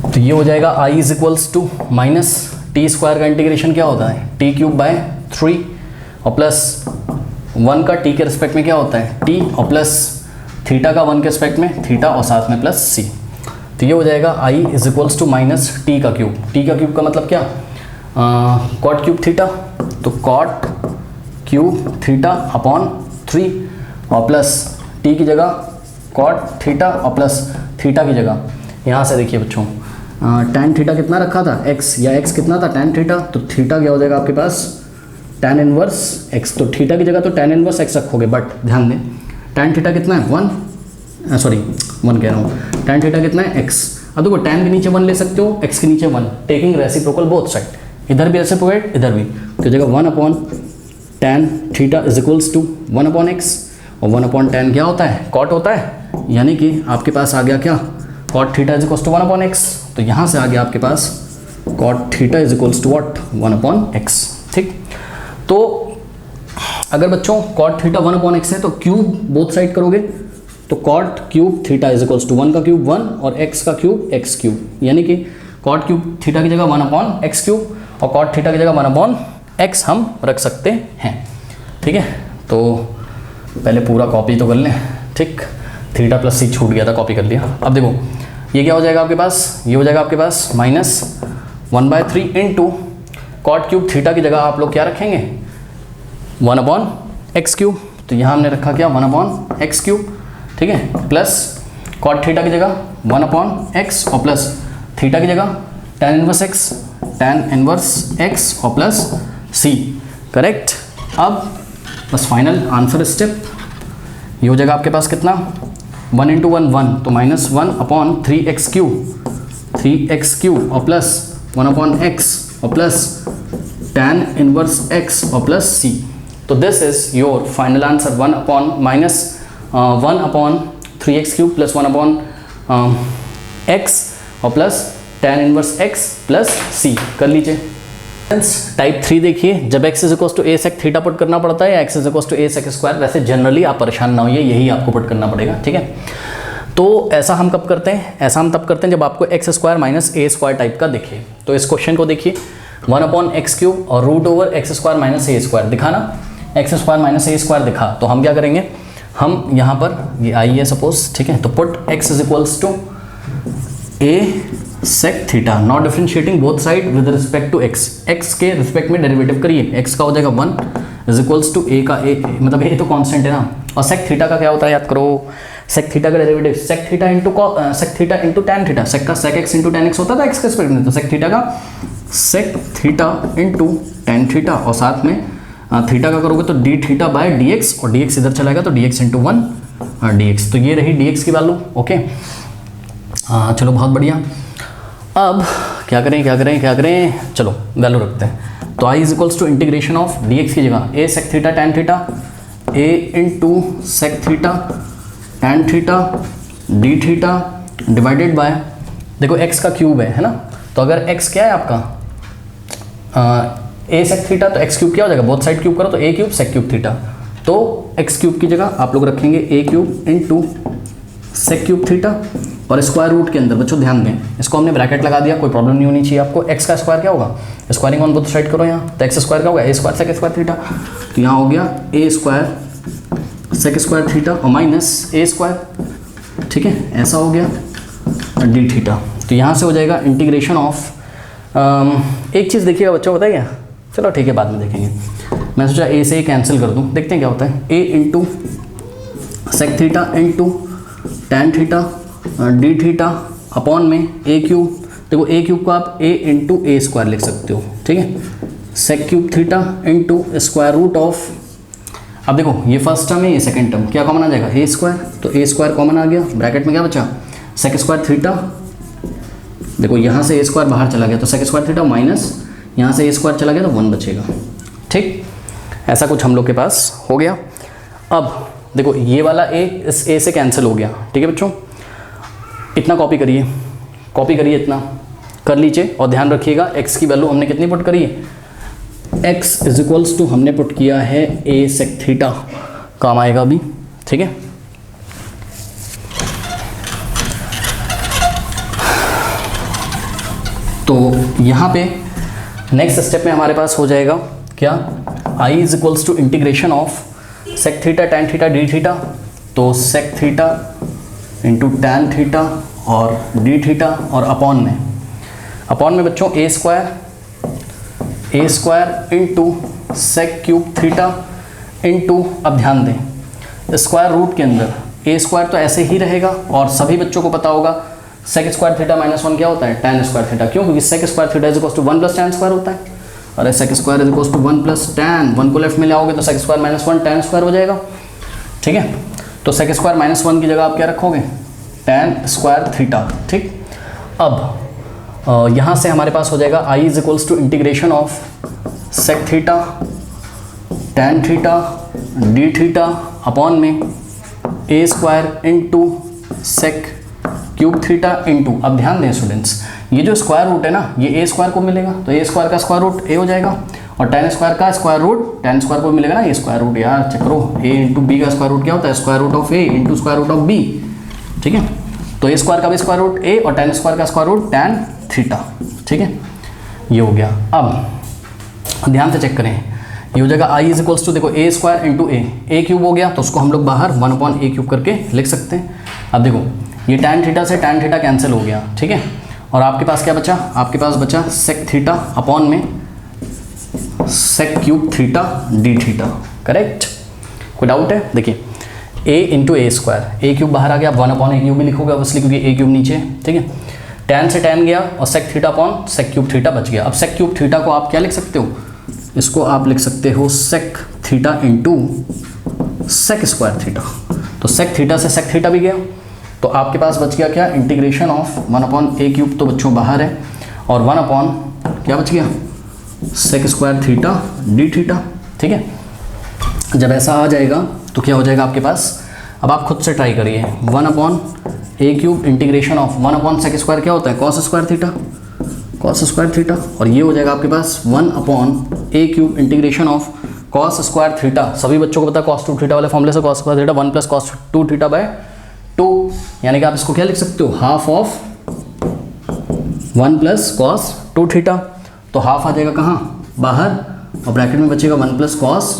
Speaker 1: तो ये हो जाएगा I is equals to minus t square का इंटीग्रेशन क्या होता है टी क्यूब बाय 3, और प्लस 1 का टी के रिस्पेक्ट में क्या होता है टी, और प्लस थीटा का 1 के रिस्पेक्ट में थीटा, और साथ में प्लस सी। तो ये हो जाएगा i is equals to minus t का क्यूब। टी का क्यूब का मतलब क्या, कॉट क्यूब थीटा, तो कॉट क्यूब थीटा अपॉन 3, और प्लस टी की जगह कॉट थीटा और प्लस थीटा की जगह यहाँ से देखिए बच्चों tan थीटा कितना रखा था x, या x कितना था tan थीटा, तो थीटा क्या हो जाएगा आपके पास tan इनवर्स x। तो थीटा की जगह तो tan इनवर्स x रखोगे, बट ध्यान दें tan थीटा कितना है 1, सॉरी 1 कह रहा हूँ, tan थीटा कितना है x। अब देखो tan के नीचे 1 ले सकते हो, x के नीचे 1, टेकिंग रेसिप्रोकल बोथ साइड, इधर भी रेसिप्रोकेट इधर भी, तो जगह 1 upon tan theta is equals to 1 upon x, और 1 अपॉन tan क्या होता है कॉट होता है, यानी कि आपके पास आ गया क्या cot theta is equals to 1 upon x। तो यहाँ से आ गया आपके पास cot theta is equals to what 1 upon x। ठीक, तो अगर बच्चों कॉट थीटा 1 अपॉन x है तो क्यूब बोथ साइड करोगे, तो cot cube theta is equals to 1 का क्यूब 1 और x का क्यूब x क्यूब, यानी कि कॉट क्यूब थीटा की जगह 1 अपॉन x क्यूब और कॉट थीटा की जगह 1 अपॉन x हम रख सकते हैं। ठीक है, तो पहले पूरा कॉपी तो कर लें। ठीक, थीटा प्लस सी छूट गया था, कॉपी कर लिया। अब देखो ये क्या हो जाएगा आपके पास, ये हो जाएगा आपके पास minus 1/3 into cot cube theta की जगह आप लोग क्या रखेंगे 1 अपॉन एक्स क्यूब, तो यहाँ हमने रखा क्या 1 अपॉन एक्स क्यूब। ठीक है, प्लस कॉट थीटा की जगह 1 अपॉन एक्स और प्लस थीटा की जगह tan inverse x, tan inverse x और प्लस सी। करेक्ट। अब बस फाइनल आंसर स्टेप, ये हो जाएगा आपके पास कितना 1 इंटू 1 1, तो माइनस 1 अपॉन 3x क्यूब और प्लस 1 अपॉन x और प्लस tan इनवर्स x और प्लस c। तो this is your final answer 1 upon minus 1 upon 3x cube plus 1 upon x और plus tan inverse x plus c। कर लीजिए। Type 3 देखिए, जब x is equals to a sec theta put करना पड़ता है या x is equals to a sec square, वैसे जनरली आप परेशान ना होइए, यही आपको पुट करना पड़ेगा। ठीक है, तो ऐसा हम कब करते हैं, ऐसा हम तब करते हैं जब आपको x square minus a square type का दिखे। तो इस क्वेश्चन को देखिए 1 अपॉन एक्स क्यूब और root over x square minus a square दिखा ना, x square minus a square दिखा, तो हम क्या करेंगे, हम यहाँ पर ये आई है सपोज, ठीक है, तो put x is equals to a sec theta, not differentiating both side with respect to x, x के रिस्पेक्ट में डेरिवेटिव करिए, x का हो जाएगा 1 इज इक्वल्स टू a का a, मतलब a तो कांस्टेंट है ना, और sec थीटा का क्या होता है याद करो, sec थीटा का derivative sec theta into tan theta, sec का sec x into tan x होता था x के रिस्पेक्ट में, तो sec थीटा का sec theta into tan theta, और साथ में थीटा का करोगे तो d थीटा बाय dx, और dx इधर चलाएगा तो dx इंटू 1 dx, तो ये रही dx की वैल्यू। ओके, चलो बहुत बढ़िया। अब क्या करें, चलो वैल्यू रखते हैं, तो i is equals to integration of dx की जगह a sec theta tan theta, a into sec theta tan theta d theta divided by, देखो x का क्यूब है ना, तो अगर x क्या है आपका a sec थीटा, तो x क्यूब क्या हो जाएगा, बोथ साइड क्यूब करो तो a cube sec cube theta, तो x क्यूब की जगह आप लोग रखेंगे a cube into sec cube theta, और स्क्वायर रूट के अंदर बच्चों ध्यान दें, इसको हमने ब्रैकेट लगा दिया, कोई प्रॉब्लम नहीं होनी चाहिए आपको। x का स्क्वायर क्या होगा, स्क्वायरिंग ऑन बोथ साइड करो यहाँ, तो x स्क्वायर क्या होगा a square sec square theta, तो यहाँ हो गया a square sec square theta और माइनस a स्क्वायर। ठीक है, ऐसा हो गया d थीटा, तो यहाँ से हो जाएगा इंटीग्रेशन ऑफ, एक चीज़ देखिएगा बच्चों, बताइए क्या, चलो ठीक है बाद में देखेंगे, मैं सोचा a से कैंसिल कर दूँ, देखते हैं क्या होता है, a into sec theta into tan theta d theta upon में a क्यूब, देखो a क्यूब को आप a इंटू a स्क्वायर लिख सकते हो। ठीक है, sec cube theta into square root of, अब देखो ये फर्स्ट टर्म है, ये सेकंड टर्म, क्या कॉमन आ जाएगा a स्क्वायर, तो a स्क्वायर कॉमन आ गया, ब्रैकेट में क्या बचा sec स्क्वायर थीटा, देखो यहाँ से a स्क्वायर बाहर चला गया तो sec स्क्वायर थीटा माइनस यहाँ से a स्क्वायर चला गया तो 1 बचेगा। ठीक, ऐसा कुछ हम लोग के पास हो गया। अब देखो ये वाला a इस a से कैंसिल हो गया। ठीक है बच्चों, इतना कॉपी करिए इतना कर लीजिए, और ध्यान रखिएगा x की वैल्यू हमने कितनी पुट करी है, x इज इक्वल्स टू हमने पुट किया है a sec थीटा, काम आएगा अभी। ठीक है, तो यहाँ पे नेक्स्ट स्टेप में हमारे पास हो जाएगा क्या, I is equals to integration of sec theta tan theta d theta, तो sec theta into tan theta और डी थीटा और अपॉन में बच्चों a square into sec cube theta into, अब ध्यान दें स्क्वायर रूट के अंदर ए स्क्वायर तो ऐसे ही रहेगा और सभी बच्चों को पता होगा सेक स्क्वायर थीटा माइनस 1 क्या होता है, टैन स्क्वायर थीटा। क्यों? क्योंकि sec square theta is equals to 1 plus tan square होता है, और sec square is equals to 1 plus tan, 1 को लेफ्ट में लाओगे तो sec square minus 1 tan square हो जाएगा। ठीक है, तो सेक स्क्वायर माइनस 1 की जगह आप क्या रखोगे, टैन स्क्वायर थीटा। ठीक, अब यहाँ से हमारे पास हो जाएगा I is equals to integration of sec theta tan theta d theta upon में a square into sec cube theta into, अब ध्यान दें स्टूडेंट्स, ये जो स्क्वायर रूट है ना ये ए स्क्वायर को मिलेगा, तो ए स्क्वायर का स्क्वायर रूट ए हो जाएगा, और टैन स्क्वायर का स्क्वायर रूट टैन स्क्वायर को मिलेगा ना, ये स्क्वायर रूट यार चेक करो, ए इंटू बी का स्क्वायर रूट क्या होता है, square root of a into square root of b. ठीक है, तो ए स्क्वायर का भी स्क्वायर रूट ए और टैन स्क्वायर का स्क्वायर रूट टैन थीटा। ठीक है, ये हो गया। अब ध्यान से चेक करें, ये हो जाएगा आई इज इक्वल्स टू, देखो ए स्क्वायर इंटू ए क्यूब हो गया, तो उसको हम लोग बाहर 1 अपॉन ए क्यूब करके लिख सकते हैं। अब देखो ये टैन थीटा से टैन थीटा कैंसिल हो गया। ठीक है, और आपके पास क्या बचा, आपके पास बचा सेक थीटा अपॉन में sec cube theta d theta. Correct, कोई डाउट है? देखिए a into a square, a cube बाहर आ गया, 1 अपॉन ए क्यूब भी लिखोगे ऑब्वियसली क्योंकि ए क्यूब नीचे है। ठीक है, टैन से टैन गया और sec theta upon sec cube theta बच गया। अब सेक क्यूब थीटा को आप क्या लिख सकते हो, इसको आप लिख सकते हो sec theta into sec square theta, तो सेक थीटा से सेक थीटा भी गया, तो आपके पास बच गया क्या, integration of 1 upon a cube तो बच्चों बाहर है, और 1 अपॉन क्या बच गया, sec square theta d theta. ठीक है, जब ऐसा आ जाएगा तो क्या हो जाएगा आपके पास, अब आप खुद से ट्राई करिए, 1 upon a cube integration of 1 upon sec square क्या होता है, कॉस स्क्वायर थीटा, और ये हो जाएगा आपके पास 1 upon a cube integration of cos square theta. सभी बच्चों को पता है कॉस 2 थीटा वाले फॉर्मूले से, cos square theta 1 plus cos 2 theta by 2, यानी कि आप इसको क्या लिख सकते हो, half of 1 plus cos 2 theta, तो हाफ आ जाएगा कहाँ, बाहर, और ब्रैकेट में बचेगा 1 plus cos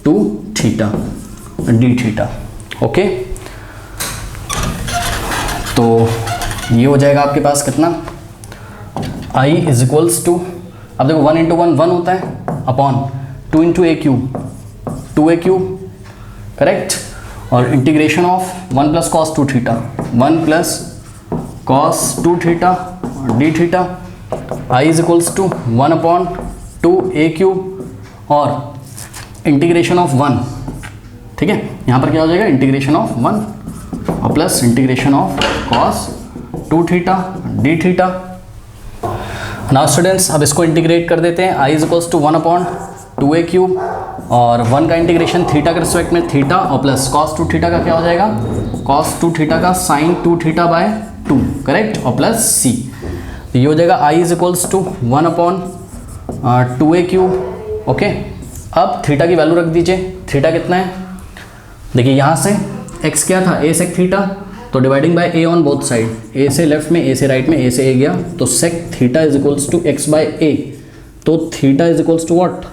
Speaker 1: 2 theta d theta. Okay, तो ये हो जाएगा आपके पास कितना, आई इज इक्वल्स टू, अब देखो 1 इंटू 1 1 होता है, upon 2 into a cube 2a cube. Correct, और integration of 1 plus cos 2 theta 1 plus cos 2 theta d theta, I is equals to 1 upon 2a cube और इंटीग्रेशन ऑफ 1। ठीक है, यहाँ पर क्या हो जाएगा, इंटीग्रेशन ऑफ 1 और plus integration of cos 2 theta d theta. Now students अब इसको इंटीग्रेट कर देते हैं, I is equals to 1 upon 2a cube और 1 का इंटीग्रेशन थीटा के रिस्पेक्ट में थीटा और प्लस कॉस 2 थीटा का क्या हो जाएगा, कॉस 2 थीटा का साइन 2 थीटा बाय 2। करेक्ट, और प्लस सी, तो ये हो जाएगा I is equals to 1 upon 2a cube. Okay, अब थीटा की वैल्यू रख दीजिए, थीटा कितना है, देखिए यहाँ से x क्या था, a सेक थीटा, तो dividing by a on both side, a से लेफ्ट में a से राइट में, a से a गया, तो sec theta is equals to x by a, तो theta is equals to what,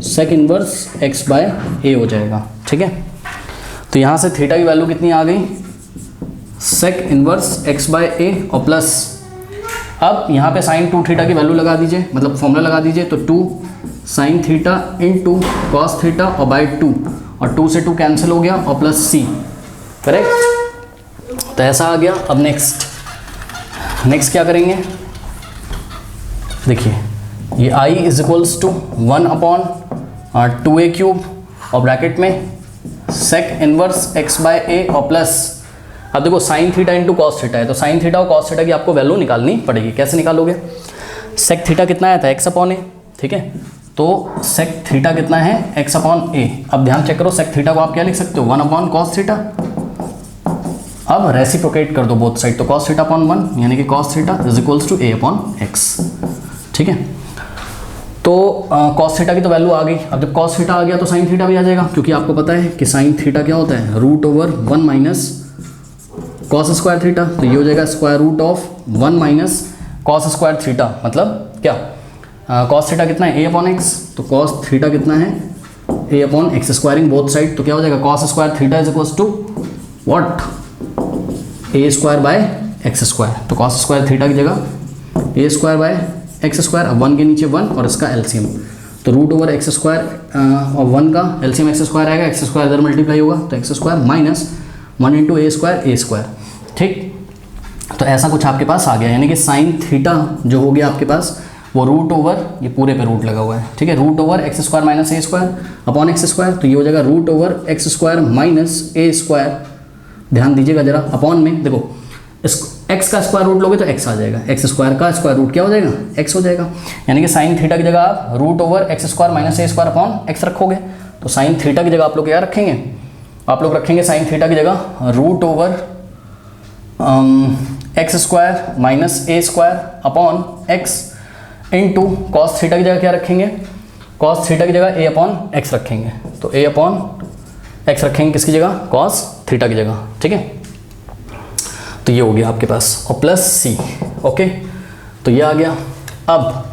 Speaker 1: sec inverse x by a हो जाएगा। ठीक है, तो यहाँ से थीटा की वैल्यू कितनी आ गई, sec inverse x by a और प्लस, अब यहाँ पे साइन 2 थीटा की वैल्यू लगा दीजिए, मतलब फॉर्मूला लगा दीजिए, तो 2 sine theta into cos theta और बाय 2, और 2 से 2 कैंसिल हो गया और प्लस सी। करेक्ट, तो ऐसा आ गया। अब नेक्स्ट क्या करेंगे, देखिए ये i is equals to 1 upon 2a cube और ब्रैकेट में sec inverse x by a और प्लस, अब देखो sine theta into cos theta है, तो साइन थीटा और कॉस थीटा की आपको वैल्यू निकालनी पड़ेगी। कैसे निकालोगे, सेक थीटा कितना आया था, x अपॉन a। ठीक है, तो सेक थीटा कितना है, x अपॉन a। अब ध्यान चेक करो, सेक थीटा को आप क्या लिख सकते हो, 1 अपॉन कॉस थीटा। अब रेसिप्रोकेट कर दो बोथ साइड, तो कॉस थीटा अपॉन 1 यानी कि cos theta is equals to a upon x। ठीक है, तो कॉस थीटा की तो वैल्यू आ गई। अब जब कॉस थीटा आ गया तो साइन थीटा भी आ जाएगा, क्योंकि आपको पता है कि साइन थीटा क्या होता है, root over 1 minus cos square theta, तो ये हो जाएगा square root of 1 minus cos square theta, मतलब क्या, कॉस थीटा कितना है, a अपॉन x, तो कॉस थीटा कितना है, a upon x squaring both side, तो क्या हो जाएगा cos square theta is equals to what, a square by x square. तो कॉस स्क्वायर थीटा की जगह ए स्क्वायर बाय एक्स स्क्वायर, अब 1 के नीचे 1 और इसका एलसीएम, तो रूट ओवर एक्स स्क्वायर और 1 का एलसीएम एक्स स्क्वायर आएगा, एक्स स्क्वायर इधर मल्टीप्लाई होगा तो x square minus 1 into a square, ठीक। तो ऐसा कुछ आपके पास आ गया, यानी कि साइन थीटा जो हो गया आपके पास वो रूट ओवर, ये पूरे पे रूट लगा हुआ है, ठीक है, root over x square minus a square upon x square, तो ये हो जाएगा root over x square minus a square. ध्यान दीजिएगा जरा, अपॉन में देखो इस एक्स का स्क्वायर रूट लोगे तो एक्स आ जाएगा, एक्स स्क्वायर का स्क्वायर रूट क्या हो जाएगा, एक्स हो जाएगा, यानी कि साइन थीटा की जगह आप root over x square minus a square upon x रखोगे, तो साइन थीटा की जगह आप लोग क्या रखेंगे, आप लोग रखेंगे साइन थीटा की जगह root over x square minus a square upon x into cos theta की जगह क्या रखेंगे, कॉस थीटा की जगह ए अपॉन एक्स रखेंगे, तो ए अपॉन एक्स रखेंगे किसकी जगह, कॉस थीटा की जगह, ठीक है। तो ये हो गया आपके पास और प्लस सी, ओके, तो ये आ गया। अब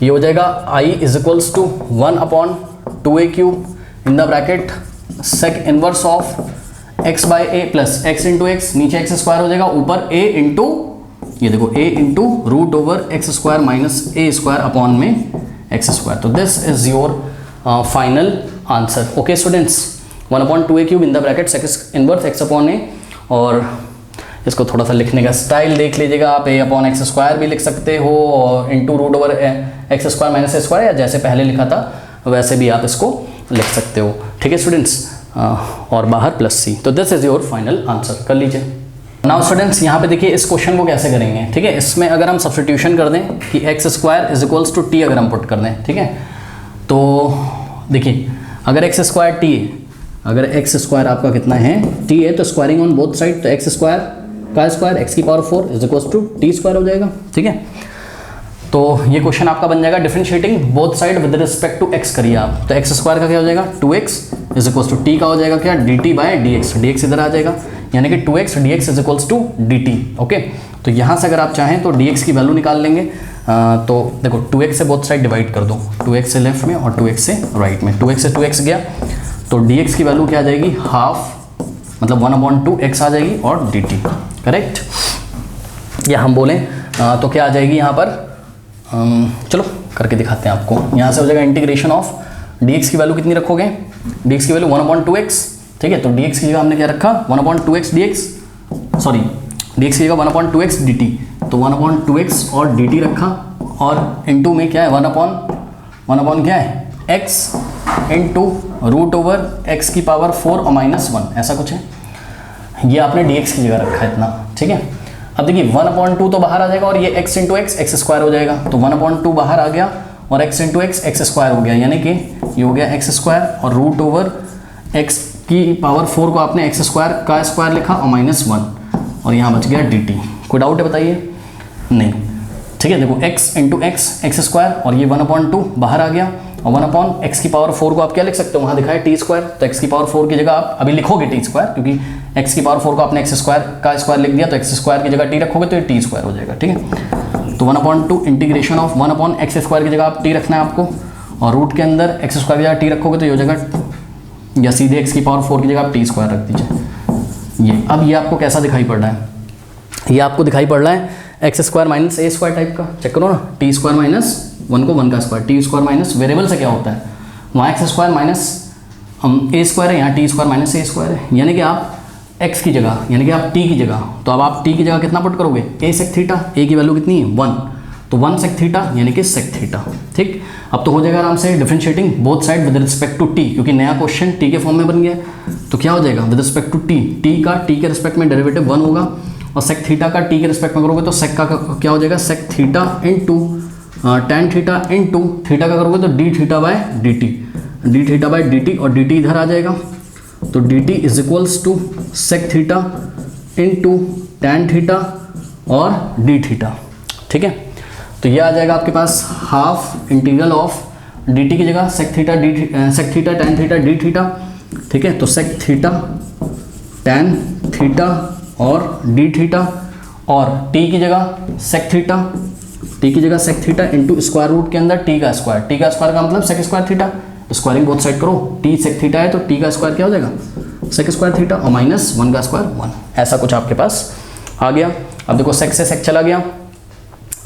Speaker 1: ये हो जाएगा I is equals to 1 upon 2a cube in the bracket sec inverse of x by a plus x into x, नीचे एक्स स्क्वायर हो जाएगा, ऊपर ए इंटू ये देखो a into root over x square minus a square upon में x square. तो this is your final answer, okay students. 1 upon 2a cube in the bracket sec inverse x upon a, और इसको थोड़ा सा लिखने का स्टाइल देख लीजिएगा आप, ए अपॉन एक्स स्क्वायर भी लिख सकते हो और into root over x square minus a square, या जैसे पहले लिखा था वैसे भी आप इसको लिख सकते हो, ठीक है स्टूडेंट्स, और बाहर प्लस सी। तो this is your final answer, कर लीजिए। नाउ स्टूडेंट्स यहाँ पे देखिए इस क्वेश्चन को कैसे करेंगे, ठीक है। इसमें अगर हम सब्स्टिट्यूशन कर दें कि x square is equals to t, अगर हम पुट कर दें, ठीक है, तो देखिए अगर एक्स स्क्वायर टी है, अगर एक्स स्क्वायर आपका कितना है टी है, तो स्क्वायरिंग ऑन बोथ साइड, तो एक्स स्क्वायर का स्क्वायर एक्स की power 4 is equals to t square हो जाएगा, ठीक है। तो ये क्वेश्चन आपका बन जाएगा differentiating both side with respect to x करिए आप, तो एक्स स्क्वायर का क्या हो जाएगा 2x is equals to T का हो जाएगा क्या dt बाय dx, dx इधर आ जाएगा, यानी कि 2x dx is equals to dt, okay. तो यहाँ से अगर आप चाहें तो dx की वैल्यू निकाल लेंगे, तो देखो 2x से बोथ साइड डिवाइड कर दो, 2x से लेफ्ट में और 2x से राइट में, 2x से 2x गया तो dx की वैल्यू क्या आ जाएगी, हाफ, मतलब 1/2x आ जाएगी और dt, करेक्ट। या हम बोलें तो क्या आ जाएगी यहाँ पर, चलो करके दिखाते हैं आपको। यहाँ से हो जाएगा इंटीग्रेशन ऑफ dx की वैल्यू कितनी रखोगे, dx की वैल्यू 1/2x, ठीक है। तो dx की जगह हमने क्या रखा 1/2x dx, सॉरी dx की जगह 1/2x dt, तो 1/2x और dt रखा, और इनटू में क्या है 1/1 क्या है x into root over x की पावर 4 और -1, ऐसा कुछ है। ये आपने dx की जगह रखा है इतना, ठीक है। अब देखिए 1/2 तो बाहर आ जाएगा और ये x into x x square हो जाएगा, तो 1/2 बाहर आ गया और x into x x square हो गया, यानी कि ये हो गया एक्स स्क्वायर और रूट ओवर x की पावर 4 को आपने एक्स स्क्वायर का स्क्वायर लिखा और -1, और यहाँ बच गया dt। कोई डाउट है बताइए, नहीं, ठीक है। देखो x into x x square और ये 1/2 बाहर आ गया, और 1/x की पावर 4 को आप क्या लिख सकते हो, वहाँ दिखाया टी स्क्वायर, तो x की पावर 4 की जगह आप अभी लिखोगे टी स्क्वायर, क्योंकि x की पावर 4 को आपने एक्स स्क्वायर का स्क्वायर लिख दिया, तो एक्स स्क्वायर की जगह टी रखोगे तो ये टी स्क्वायर हो जाएगा, ठीक है। तो 1/2 इंटीग्रेशन ऑफ 1/x स्क्वायर की जगह आप टी रखना है आपको, और रूट के अंदर एक्स स्क्वायर की जगह टी रखोगे तो ये हो जाएगा, या सीधे x की पावर 4 की जगह आप टी स्क्वायर रख दीजिए। ये अब ये आपको कैसा दिखाई पड़ रहा है, ये आपको दिखाई पड़ रहा है x square minus a square type का, चेक करो ना, टी स्क्वायर माइनस 1 को 1 का square, T square minus variable से क्या होता है, वहाँ x square minus a square है, यहाँ T square minus a square है, यानी कि आप x की जगह, यानी कि आप t की जगह, तो अब आप t की जगह कितना पुट करोगे, a सेक थीटा, a की वैल्यू कितनी है 1, तो 1 सेक थीटा यानी कि सेक थीटा, ठीक। अब तो हो जाएगा आराम से differentiating both side with respect to t, क्योंकि नया क्वेश्चन t के फॉर्म में बन गया, तो क्या हो जाएगा विद रिस्पेक्ट टू t का t के रिस्पेक्ट में डेरिवेटिव 1 होगा, और सेक थीटा का t के रिस्पेक्ट में करोगे तो सेक का क्या हो जाएगा, sec theta into tan theta into theta का करोगे तो d theta by d theta by d t, और डी टी इधर आ जाएगा, तो d t is equals to sec theta into tan theta और डी थीटा, ठीक है। तो ये आ जाएगा आपके पास half integral of d t की जगह sec theta sec theta tan theta d theta, ठीक है। तो सेक थीटा टेन थीटा और डी थीटा, और टी की जगह सेक थीटा, टी की जगह sec theta into square root के अंदर टी का स्क्वायर का मतलब sec square theta, squaring both side करो, टी सेक थीटा है तो टी का स्क्वायर क्या हो जाएगा, सेक स्क्वायर थीटा, और माइनस 1 का स्क्वायर 1, ऐसा कुछ आपके पास आ गया। अब देखो सेक से सेक चला गया,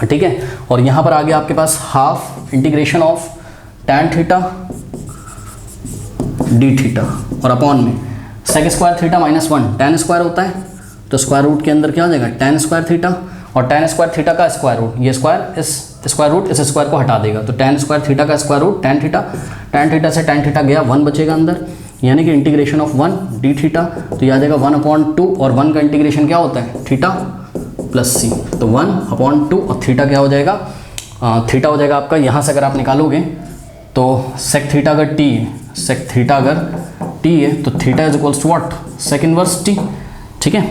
Speaker 1: ठीक है, और यहाँ पर आ गया आपके पास half integration of tan theta d theta, और अपॉन में sec square theta minus 1 tan square होता है तो स्क्वायर रूट के अंदर क्या हो जाएगा tan स्क्वायर थीटा, और tan स्क्वायर थीटा का स्क्वायर रूट, ये स्क्वायर इस स्क्वायर रूट इस स्क्वायर को हटा देगा तो tan स्क्वायर थीटा का स्क्वायर रूट tan थीटा से tan थीटा गया 1 बचेगा अंदर, यानी कि इंटीग्रेशन ऑफ 1 डी थीटा, तो यह आ जाएगा 1/2, और 1 का इंटीग्रेशन क्या होता है थीटा प्लस सी, तो 1/2 और थीटा क्या हो जाएगा, थीटा हो जाएगा आपका, यहाँ से अगर आप निकालोगे तो सेक थीटा अगर टी है, सेक थीटा अगर टी है तो theta is equals to what, sec inverse t, ठीक है।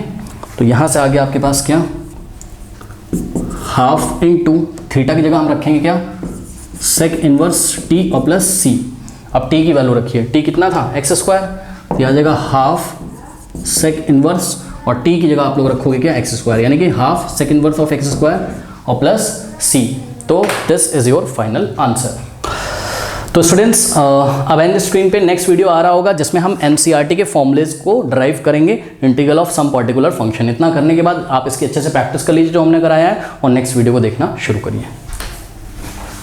Speaker 1: तो यहाँ से आ गया आपके पास क्या, हाफ इंटू थीटा की जगह हम रखेंगे क्या, सेक इनवर्स टी और प्लस सी। अब टी की वैल्यू रखिए, टी कितना था एक्स स्क्वायर, तो आ जाएगा हाफ सेक इनवर्स, और टी की जगह आप लोग रखोगे क्या एक्स स्क्वायर, यानी कि half sec inverse of x square और प्लस सी। तो this is your final answer. तो स्टूडेंट्स अब एंड स्क्रीन पे नेक्स्ट वीडियो आ रहा होगा जिसमें हम एनसीईआरटी के फॉर्मूलेज को ड्राइव करेंगे, integral of some particular function. इतना करने के बाद आप इसकी अच्छे से प्रैक्टिस कर लीजिए जो हमने कराया है, और नेक्स्ट वीडियो को देखना शुरू करिए।